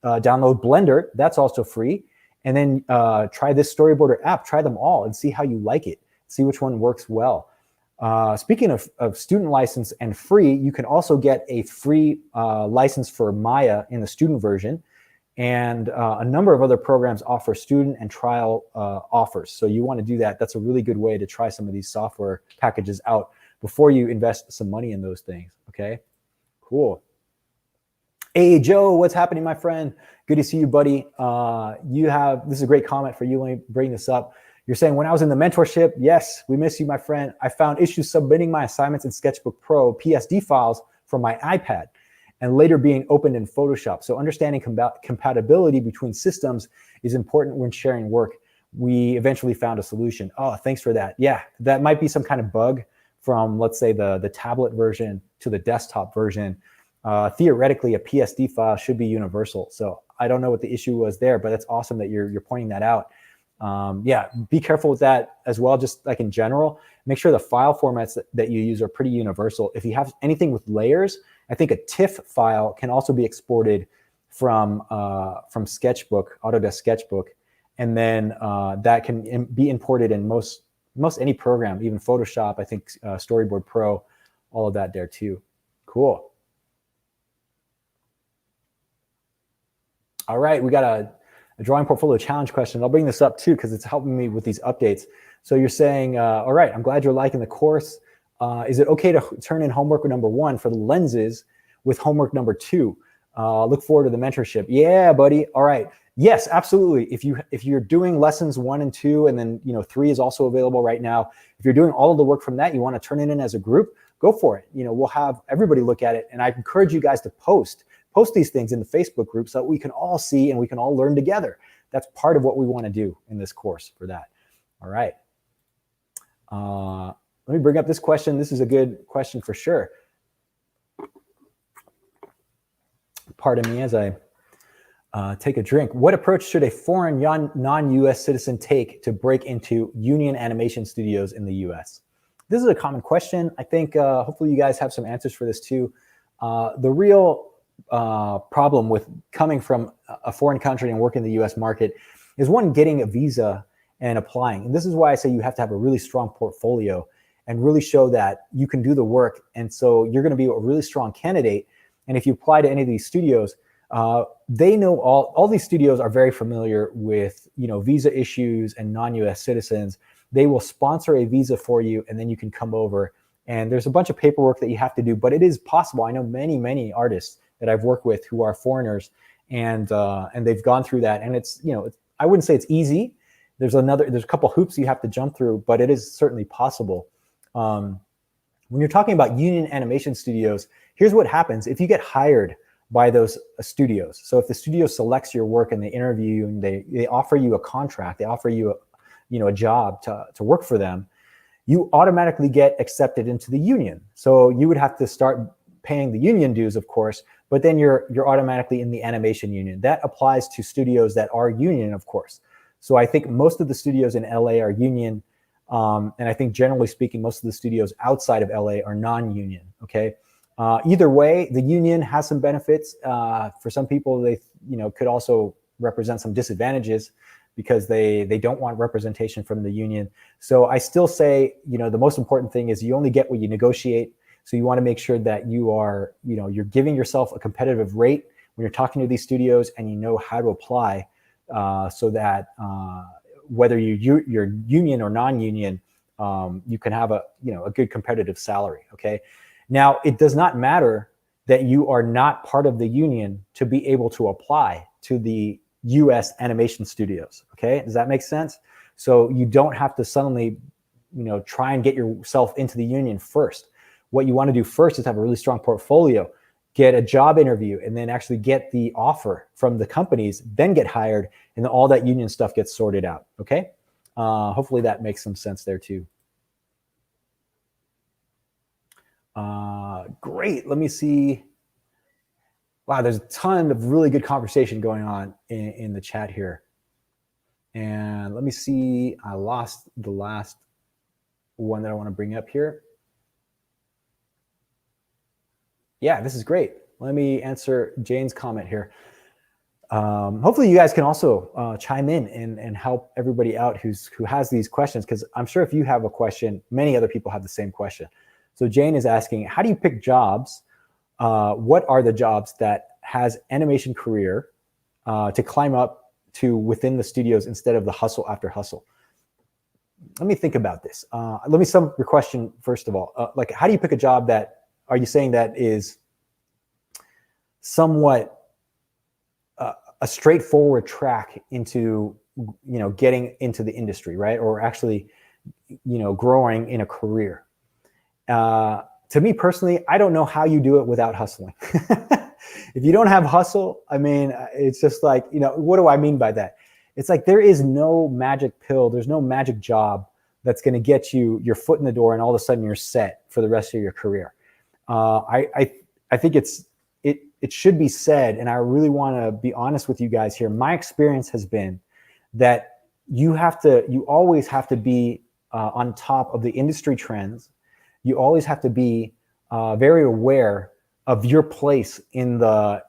Download Blender, that's also free. And then try this Storyboarder app, try them all and see how you like it. See which one works well. Speaking of student license and free, you can also get a free license for Maya in the student version. And a number of other programs offer student and trial offers. So you want to do that. That's a really good way to try some of these software packages out before you invest some money in those things. Okay, cool. Hey, Joe, what's happening, my friend? Good to see you, buddy. This is a great comment for you. Let me bring this up. You're saying, when I was in the mentorship, yes, we miss you, my friend. I found issues submitting my assignments in Sketchbook Pro PSD files from my iPad and later being opened in Photoshop. So understanding compatibility between systems is important when sharing work. We eventually found a solution. Oh, thanks for that. Yeah, that might be some kind of bug from, let's say, the tablet version to the desktop version. Theoretically, a PSD file should be universal. So I don't know what the issue was there, but it's awesome that you're pointing that out. Yeah, be careful with that as well. Just like in general, make sure the file formats that you use are pretty universal. If you have anything with layers, I think a TIFF file can also be exported from Sketchbook, Autodesk Sketchbook, and then that can be imported in most any program, even Photoshop. I think Storyboard Pro, all of that there too. Cool. All right, we got a drawing portfolio challenge question. I'll bring this up too because it's helping me with these updates. So you're saying, all right, I'm glad you're liking the course. Is it okay to turn in homework number 1 for the lenses with homework number 2? Look forward to the mentorship. Yeah, buddy. All right. Yes, absolutely. If you're doing lessons 1 and 2, and then 3 is also available right now. If you're doing all of the work from that, you want to turn it in as a group, go for it. We'll have everybody look at it, and I encourage you guys to post post these things in the Facebook group so that we can all see and we can all learn together. That's part of what we want to do in this course for that. All right. Let me bring up this question. This is a good question for sure. Pardon me as I take a drink. What approach should a foreign non-US citizen take to break into union animation studios in the US? This is a common question. I think hopefully you guys have some answers for this too. The real problem with coming from a foreign country and working in the US market is one, getting a visa and applying. And this is why I say you have to have a really strong portfolio and really show that you can do the work. And so you're going to be a really strong candidate. And if you apply to any of these studios, they know all these studios are very familiar with, you know, visa issues and non-US citizens. They will sponsor a visa for you, and then you can come over. And there's a bunch of paperwork that you have to do, but it is possible. I know many artists that I've worked with who are foreigners, and they've gone through that. And it's, you know, I wouldn't say it's easy. There's a couple hoops you have to jump through, but it is certainly possible. When you're talking about union animation studios, here's what happens if you get hired by those studios. So if the studio selects your work and they interview you and they offer you a contract, they offer you a job to work for them, you automatically get accepted into the union. So you would have to start paying the union dues, of course, but then you're automatically in the animation union. That applies to studios that are union, of course. So I think most of the studios in LA are union. And I think generally speaking, most of the studios outside of LA are non-union, okay? Either way, the union has some benefits. For some people, they could also represent some disadvantages because they don't want representation from the union. So I still say, the most important thing is you only get what you negotiate. So you want to make sure that you are, you're giving yourself a competitive rate when you're talking to these studios, and you know how to apply so that whether you're union or non-union, you can have a good competitive salary. Okay. Now, it does not matter that you are not part of the union to be able to apply to the U.S. animation studios. Okay, does that make sense? So you don't have to suddenly, try and get yourself into the union first. What you want to do first is have a really strong portfolio, get a job interview, and then actually get the offer from the companies, then get hired, and then all that union stuff gets sorted out. Okay, hopefully that makes some sense there too. Great. Let me see. Wow, there's a ton of really good conversation going on in the chat here. And let me see. I lost the last one that I want to bring up here. Yeah, this is great. Let me answer Jane's comment here. Hopefully you guys can also chime in and help everybody out who has these questions, because I'm sure if you have a question, many other people have the same question. So Jane is asking, how do you pick jobs? What are the jobs that has animation career to climb up to within the studios instead of the hustle after hustle? Let me think about this. Let me sum your question first of all. Like, how do you pick a job that, are you saying that is somewhat a straightforward track into, getting into the industry, right? Or actually, growing in a career? To me personally, I don't know how you do it without hustling. If you don't have hustle, I mean, it's just like, what do I mean by that? It's like there is no magic pill. There's no magic job that's going to get you your foot in the door and all of a sudden you're set for the rest of your career. I think it should be said, and I really want to be honest with you guys here. My experience has been that you always have to be on top of the industry trends. You always have to be very aware of your place in the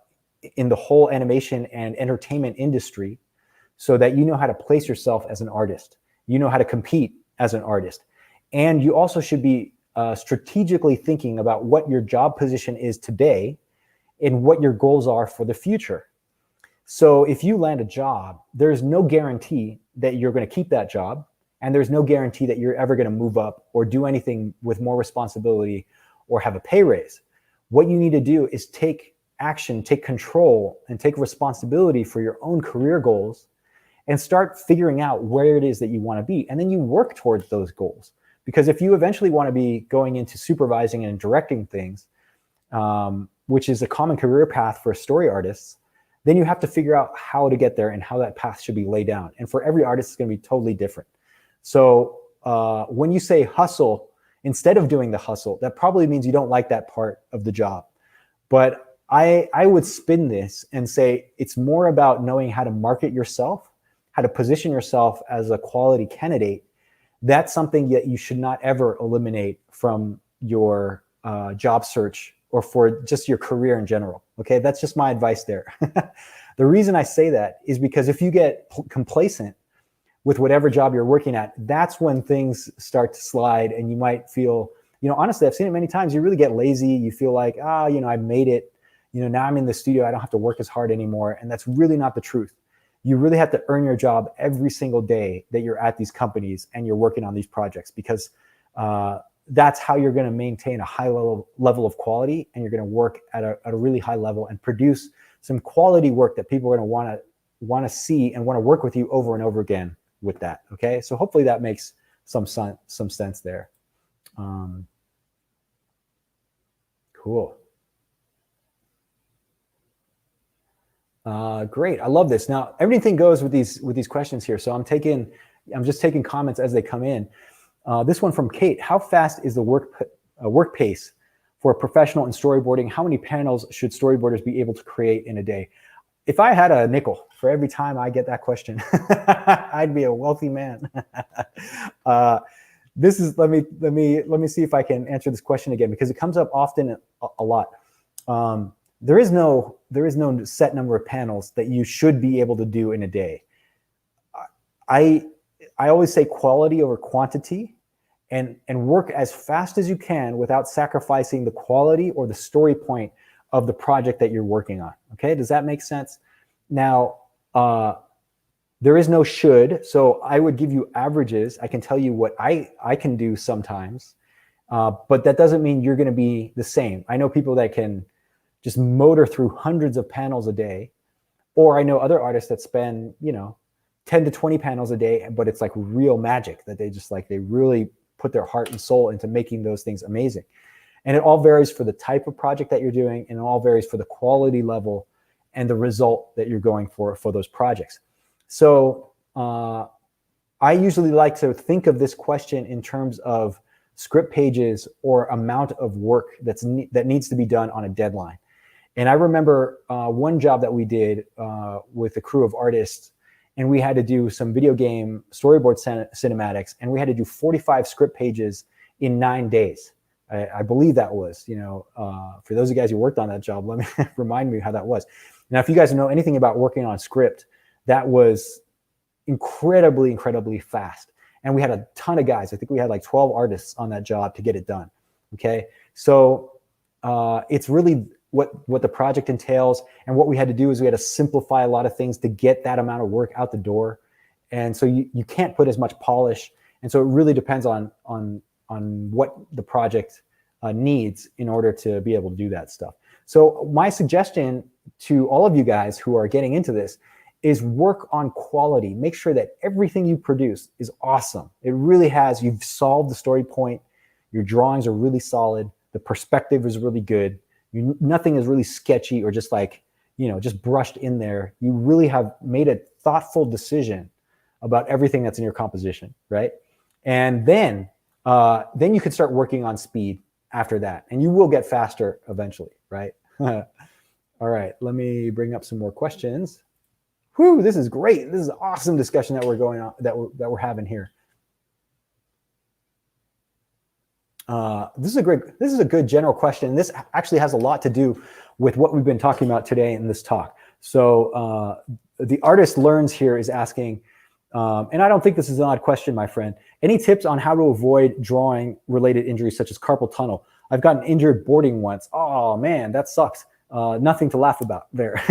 whole animation and entertainment industry, so that you know how to place yourself as an artist. You know how to compete as an artist. And you also should be strategically thinking about what your job position is today and what your goals are for the future. So if you land a job, there's no guarantee that you're going to keep that job. And there's no guarantee that you're ever going to move up or do anything with more responsibility or have a pay raise. What you need to do is take action, take control, and take responsibility for your own career goals and start figuring out where it is that you want to be. And then you work towards those goals. Because if you eventually want to be going into supervising and directing things, which is a common career path for story artists, then you have to figure out how to get there and how that path should be laid down. And for every artist, it's going to be totally different. So when you say hustle, instead of doing the hustle, that probably means you don't like that part of the job. But I would spin this and say it's more about knowing how to market yourself, how to position yourself as a quality candidate. That's something that you should not ever eliminate from your job search or for just your career in general. Okay, that's just my advice there. The reason I say that is because if you get complacent with whatever job you're working at, that's when things start to slide and you might feel, honestly, I've seen it many times. You really get lazy. You feel like, I've made it. Now I'm in the studio. I don't have to work as hard anymore. And that's really not the truth. You really have to earn your job every single day that you're at these companies and you're working on these projects, because that's how you're going to maintain a high level of quality, and you're going to work at a really high level and produce some quality work that people are going to want to see and want to work with you over and over again with that. Okay, so hopefully that makes some sense there. Cool. Great, I love this. Now everything goes with these questions here, so I'm just taking comments as they come in. This one from Kate: how fast is the work pace for a professional in storyboarding? How many panels should storyboarders be able to create in a day? If I had a nickel for every time I get that question, I'd be a wealthy man. Let me see if I can answer this question again, because it comes up often a lot. There is no set number of panels that you should be able to do in a day. I always say quality over quantity, and work as fast as you can without sacrificing the quality or the story point of the project that you're working on. Okay, does that make sense? Now, there is no should, so I would give you averages. I can tell you what I can do sometimes, but that doesn't mean you're going to be the same. I know people that can just motor through hundreds of panels a day, or I know other artists that spend 10 to 20 panels a day, but it's like real magic, that they really put their heart and soul into making those things amazing. And it all varies for the type of project that you're doing, and it all varies for the quality level and the result that you're going for those projects. So I usually like to think of this question in terms of script pages or amount of work that needs to be done on a deadline. And I remember one job that we did with a crew of artists, and we had to do some video game storyboard cinematics, and we had to do 45 script pages in 9 days. I believe that was, for those of you guys who worked on that job, let me remind me how that was. Now, if you guys know anything about working on script, that was incredibly, incredibly fast. And we had a ton of guys. I think we had like 12 artists on that job to get it done. Okay, so it's really what the project entails, and what we had to do is we had to simplify a lot of things to get that amount of work out the door. And so you can't put as much polish, and so it really depends on what the project needs in order to be able to do that stuff. So my suggestion to all of you guys who are getting into this is work on quality. Make sure that everything you produce is awesome. It really has. You've solved the story point. Your drawings are really solid. The perspective is really good. Nothing is really sketchy or just just brushed in there. You really have made a thoughtful decision about everything that's in your composition, right? And then you can start working on speed after that, and you will get faster eventually, right? All right, let me bring up some more questions. Whew, this is great. This is an awesome discussion that we're going on, that we're having here. This is a good general question. This actually has a lot to do with what we've been talking about today in this talk. So the artist learns here is asking, and I don't think this is an odd question, my friend. Any tips on how to avoid drawing related injuries such as carpal tunnel? I've gotten injured boarding once. Oh man, that sucks. Nothing to laugh about there.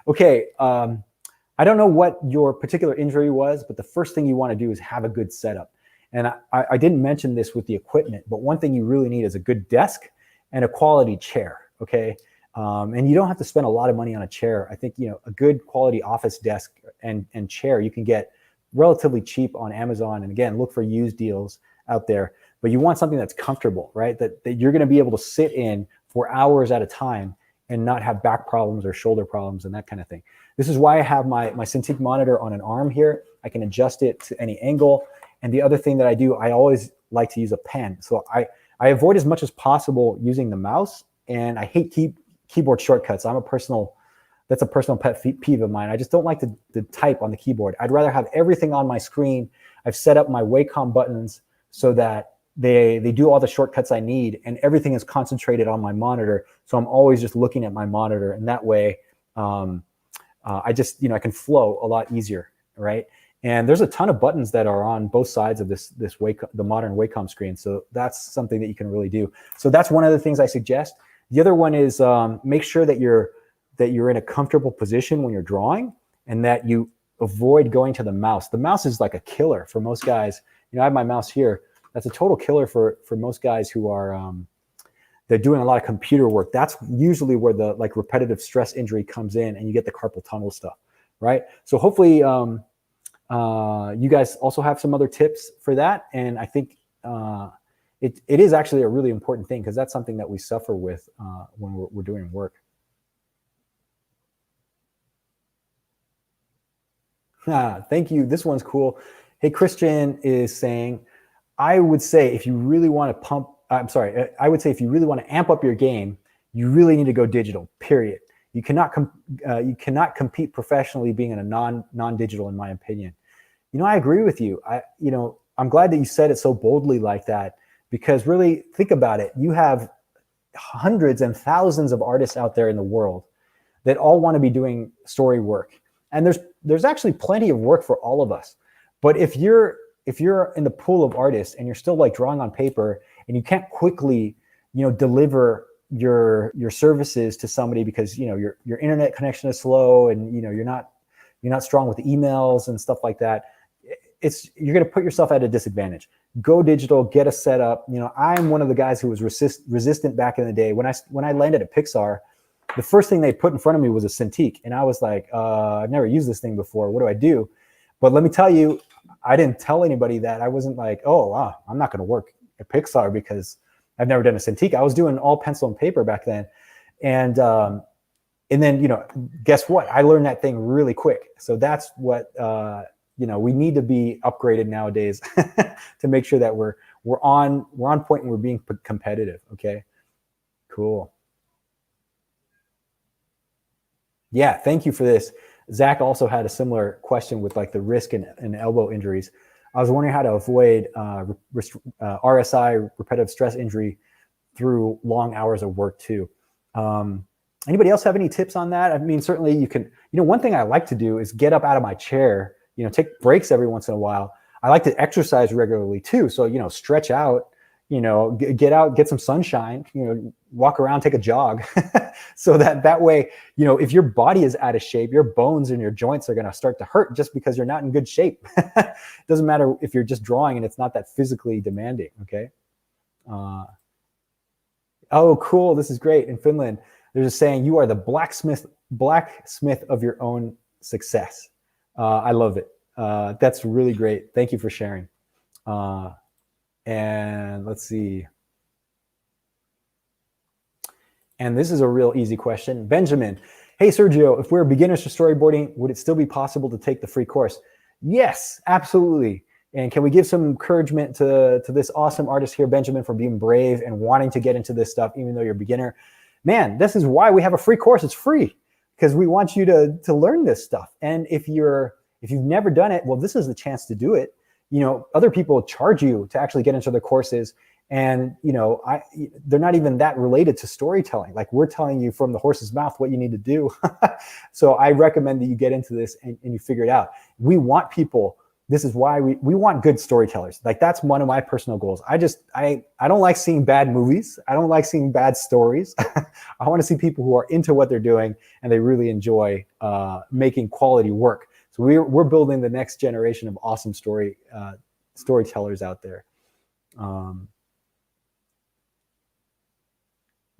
Okay, I don't know what your particular injury was, but the first thing you want to do is have a good setup. And I didn't mention this with the equipment, but one thing you really need is a good desk and a quality chair, okay? And you don't have to spend a lot of money on a chair. I think, a good quality office desk and chair you can get relatively cheap on Amazon. And again, look for used deals out there. But you want something that's comfortable, right? That you're going to be able to sit in for hours at a time and not have back problems or shoulder problems and that kind of thing. This is why I have my Cintiq monitor on an arm here. I can adjust it to any angle. And the other thing that I do, I always like to use a pen. So I avoid as much as possible using the mouse, and I hate keyboard shortcuts. That's a personal pet peeve of mine. I just don't like to type on the keyboard. I'd rather have everything on my screen. I've set up my Wacom buttons so that they do all the shortcuts I need, and everything is concentrated on my monitor. So I'm always just looking at my monitor, and that way I just, I can flow a lot easier, right? And there's a ton of buttons that are on both sides of the modern Wacom screen. So that's something that you can really do. So that's one of the things I suggest. The other one is make sure that you're in a comfortable position when you're drawing, and that you avoid going to the mouse. The mouse is like a killer for most guys. I have my mouse here. That's a total killer for most guys who are they're doing a lot of computer work. That's usually where the repetitive stress injury comes in, and you get the carpal tunnel stuff, right? So hopefully you guys also have some other tips for that. And I think it is actually a really important thing, because that's something that we suffer with when we're doing work. Thank you. This one's cool. Hey, Christian is saying, I would say if you really want to I would say if you really want to amp up your game, you really need to go digital, period. You cannot compete professionally being in a non-digital, in my opinion. I agree with you. I'm glad that you said it so boldly like that, because really think about it. You have hundreds and thousands of artists out there in the world that all want to be doing story work. And there's actually plenty of work for all of us. But if you're in the pool of artists and you're still drawing on paper, and you can't quickly, deliver your services to somebody because your internet connection is slow, and you're not strong with emails and stuff like that, you're going to put yourself at a disadvantage. Go digital, get a setup. I'm one of the guys who was resistant back in the day. When I landed at Pixar, the first thing they put in front of me was a Cintiq, and I was like, I've never used this thing before. What do I do? But let me tell you, I didn't tell anybody that. I wasn't like, I'm not going to work at Pixar because I've never done a Cintiq. I was doing all pencil and paper back then, and then guess what? I learned that thing really quick. So that's what we need to be upgraded nowadays to make sure that we're on point and we're being competitive. Okay, cool. Yeah, thank you for this. Zach also had a similar question with the wrist and elbow injuries. I was wondering how to avoid RSI, repetitive stress injury, through long hours of work too. Anybody else have any tips on that? I mean, certainly you can, one thing I like to do is get up out of my chair, take breaks every once in a while. I like to exercise regularly too. So, stretch out, get out, get some sunshine, walk around, take a jog. So that way, if your body is out of shape, your bones and your joints are going to start to hurt just because you're not in good shape. It doesn't matter if you're just drawing and it's not that physically demanding. Okay. Oh, cool. This is great. In Finland, they're just saying you are the blacksmith of your own success. I love it. That's really great. Thank you for sharing. And let's see. And this is a real easy question. Benjamin, hey, Sergio, if we're beginners to storyboarding, would it still be possible to take the free course? Yes, absolutely. And can we give some encouragement to this awesome artist here, Benjamin, for being brave and wanting to get into this stuff, even though you're a beginner? Man, this is why we have a free course. It's free because we want you to learn this stuff. And if you've never done it, well, this is the chance to do it. Other people charge you to actually get into the courses, and they're not even that related to storytelling. Like, we're telling you from the horse's mouth what you need to do. So I recommend that you get into this and you figure it out. We want people. This is why we want good storytellers. Like, that's one of my personal goals. I don't like seeing bad movies. I don't like seeing bad stories. I want to see people who are into what they're doing and they really enjoy making quality work. So we're building the next generation of awesome storytellers out there.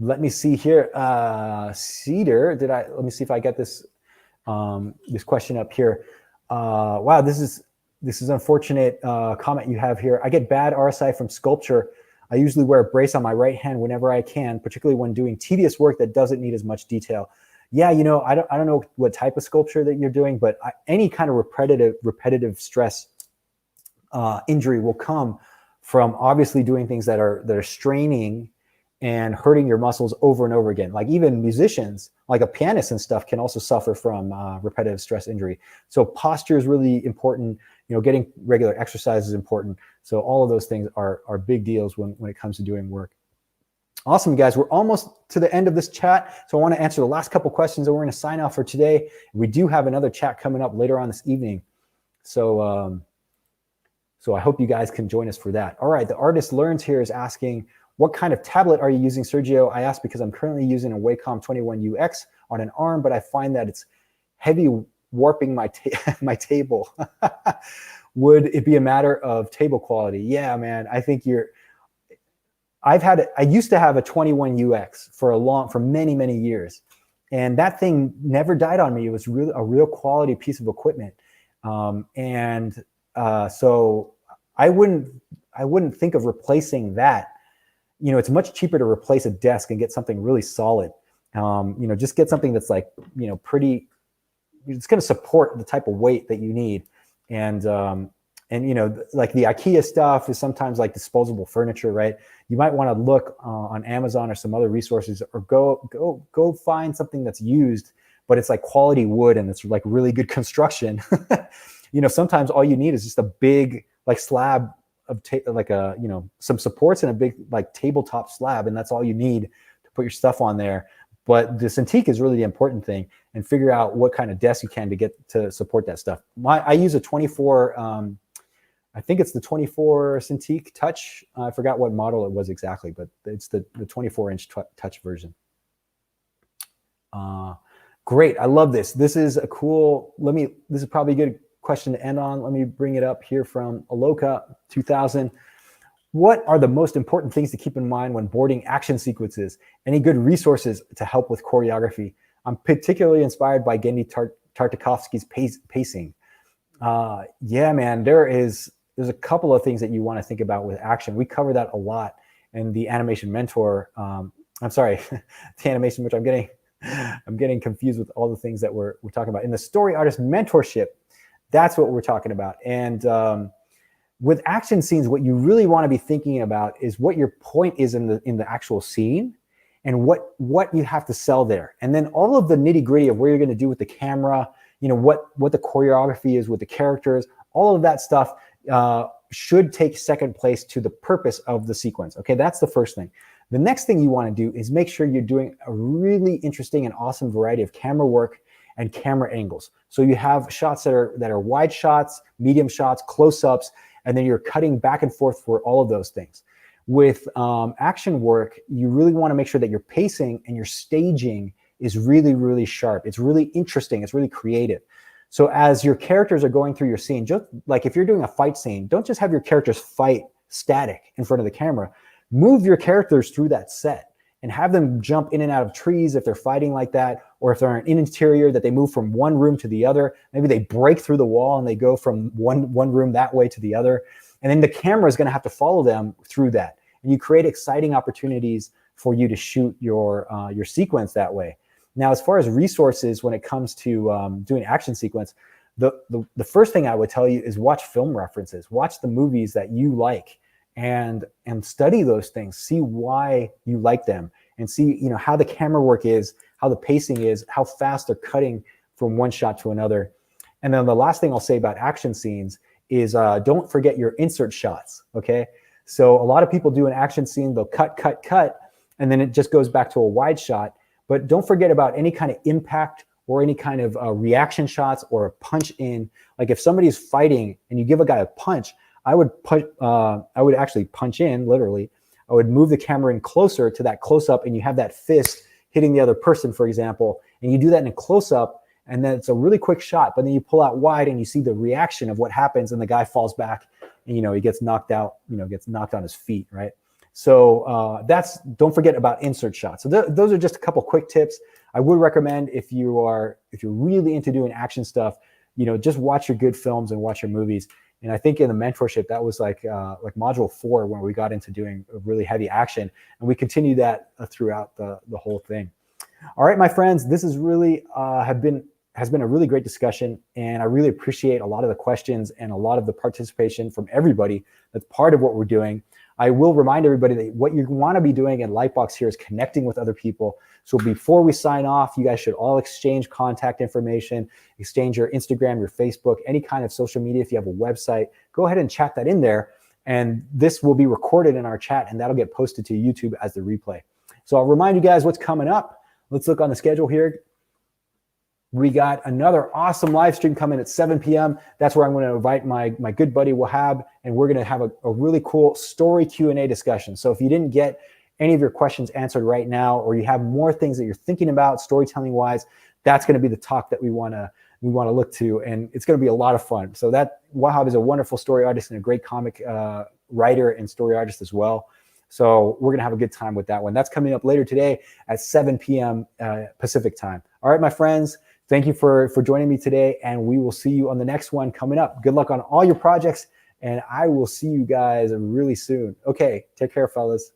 Let me see here. Cedar, let me see if I get this this question up here. Wow, this is unfortunate comment you have here. I get bad RSI from sculpture. I usually wear a brace on my right hand whenever I can, particularly when doing tedious work that doesn't need as much detail. Yeah, you know, I don't know what type of sculpture that you're doing, but any kind of repetitive stress injury will come from obviously doing things that are straining and hurting your muscles over and over again. Like even musicians, like a pianist and stuff, can also suffer from repetitive stress injury. So posture is really important. You know, getting regular exercise is important. So all of those things are big deals when it comes to doing work. Awesome, guys. We're almost to the end of this chat. So I want to answer the last couple questions and we're going to sign off for today. We do have another chat coming up later on this evening. So, so I hope you guys can join us for that. All right, the artist learns here is asking, what kind of tablet are you using, Sergio? I asked because I'm currently using a Wacom 21UX on an ARM, but I find that it's heavy warping my my table. Would it be a matter of table quality? Yeah, man, I think I used to have a 21UX for many years, and that thing never died on me. It was really a real quality piece of equipment, so I wouldn't think of replacing that. You know, it's much cheaper to replace a desk and get something really solid. You know, just get something that's like, you know, it's going to support the type of weight that you need. And you know, like the IKEA stuff is sometimes like disposable furniture, right? You might want to look on Amazon or some other resources, or go find something that's used, but it's like quality wood and it's like really good construction. You know, sometimes all you need is just a big like slab of like a, you know, some supports and a big like tabletop slab, and that's all you need to put your stuff on there. But the Cintiq is really the important thing, and figure out what kind of desk you can to get to support that stuff. I use a 24, I think it's the 24 Cintiq Touch. I forgot what model it was exactly, but it's the 24-inch touch version. Great, I love this. This is a cool, this is probably a good question to end on. Let me bring it up here from Aloka 2000. What are the most important things to keep in mind when boarding action sequences? Any good resources to help with choreography? I'm particularly inspired by Gendy Tartakovsky's pacing. Yeah, man, there's a couple of things that you want to think about with action. We cover that a lot in the Animation Mentor. I'm sorry, the animation, which I'm getting confused with all the things that we're talking about. In the Story Artist Mentorship, that's what we're talking about. And with action scenes, what you really want to be thinking about is what your point is in the actual scene, and what you have to sell there. And then all of the nitty gritty of what you're going to do with the camera, you know, what the choreography is with the characters, all of that stuff should take second place to the purpose of the sequence. Okay, that's the first thing. The next thing you want to do is make sure you're doing a really interesting and awesome variety of camera work and camera angles. So you have shots that are wide shots, medium shots, close-ups, and then you're cutting back and forth for all of those things. With action work, you really want to make sure that your pacing and your staging is really sharp. It's really interesting. It's really creative. So as your characters are going through your scene, just like if you're doing a fight scene, don't just have your characters fight static in front of the camera. Move your characters through that set and have them jump in and out of trees if they're fighting like that, or if they're in an interior, that they move from one room to the other. Maybe they break through the wall and they go from one room that way to the other. And then the camera is going to have to follow them through that. And you create exciting opportunities for you to shoot your sequence that way. Now, as far as resources, when it comes to doing action sequence, the first thing I would tell you is watch film references. Watch the movies that you like, and study those things. See why you like them, and see, you know, how the camera work is, how the pacing is, how fast they're cutting from one shot to another. And then the last thing I'll say about action scenes is don't forget your insert shots. Okay, so a lot of people do an action scene, they'll cut, and then it just goes back to a wide shot. But don't forget about any kind of impact or any kind of reaction shots or a punch in. Like if somebody's fighting and you give a guy a punch, I would actually punch in, literally. I would move the camera in closer to that close-up, and you have that fist hitting the other person, for example, and you do that in a close-up, and then it's a really quick shot, but then you pull out wide and you see the reaction of what happens, and the guy falls back, and, you know, he gets knocked out, you know, gets knocked on his feet, right? So don't forget about insert shots. So those are just a couple quick tips. I would recommend, if you're really into doing action stuff, you know, just watch your good films and watch your movies. And I think in the mentorship, that was like module 4 when we got into doing a really heavy action, and we continue that throughout the whole thing. All right, my friends, this is really has been a really great discussion, and I really appreciate a lot of the questions and a lot of the participation from everybody that's part of what we're doing. I will remind everybody that what you want to be doing in Lightbox here is connecting with other people. So before we sign off, you guys should all exchange contact information, exchange your Instagram, your Facebook, any kind of social media. If you have a website, go ahead and chat that in there. And this will be recorded in our chat, and that'll get posted to YouTube as the replay. So I'll remind you guys what's coming up. Let's look on the schedule here. We got another awesome live stream coming at 7 p.m. That's where I'm going to invite my good buddy Wahab, and we're going to have a really cool story Q&A discussion. So if you didn't get any of your questions answered right now, or you have more things that you're thinking about storytelling wise, that's going to be the talk that we want to look to, and it's going to be a lot of fun. So that Wahab is a wonderful story artist and a great comic writer and story artist as well. So we're going to have a good time with that one. That's coming up later today at 7 p.m. Pacific time. All right, my friends. Thank you for joining me today, and we will see you on the next one coming up. Good luck on all your projects, and I will see you guys really soon. Okay, take care, fellas.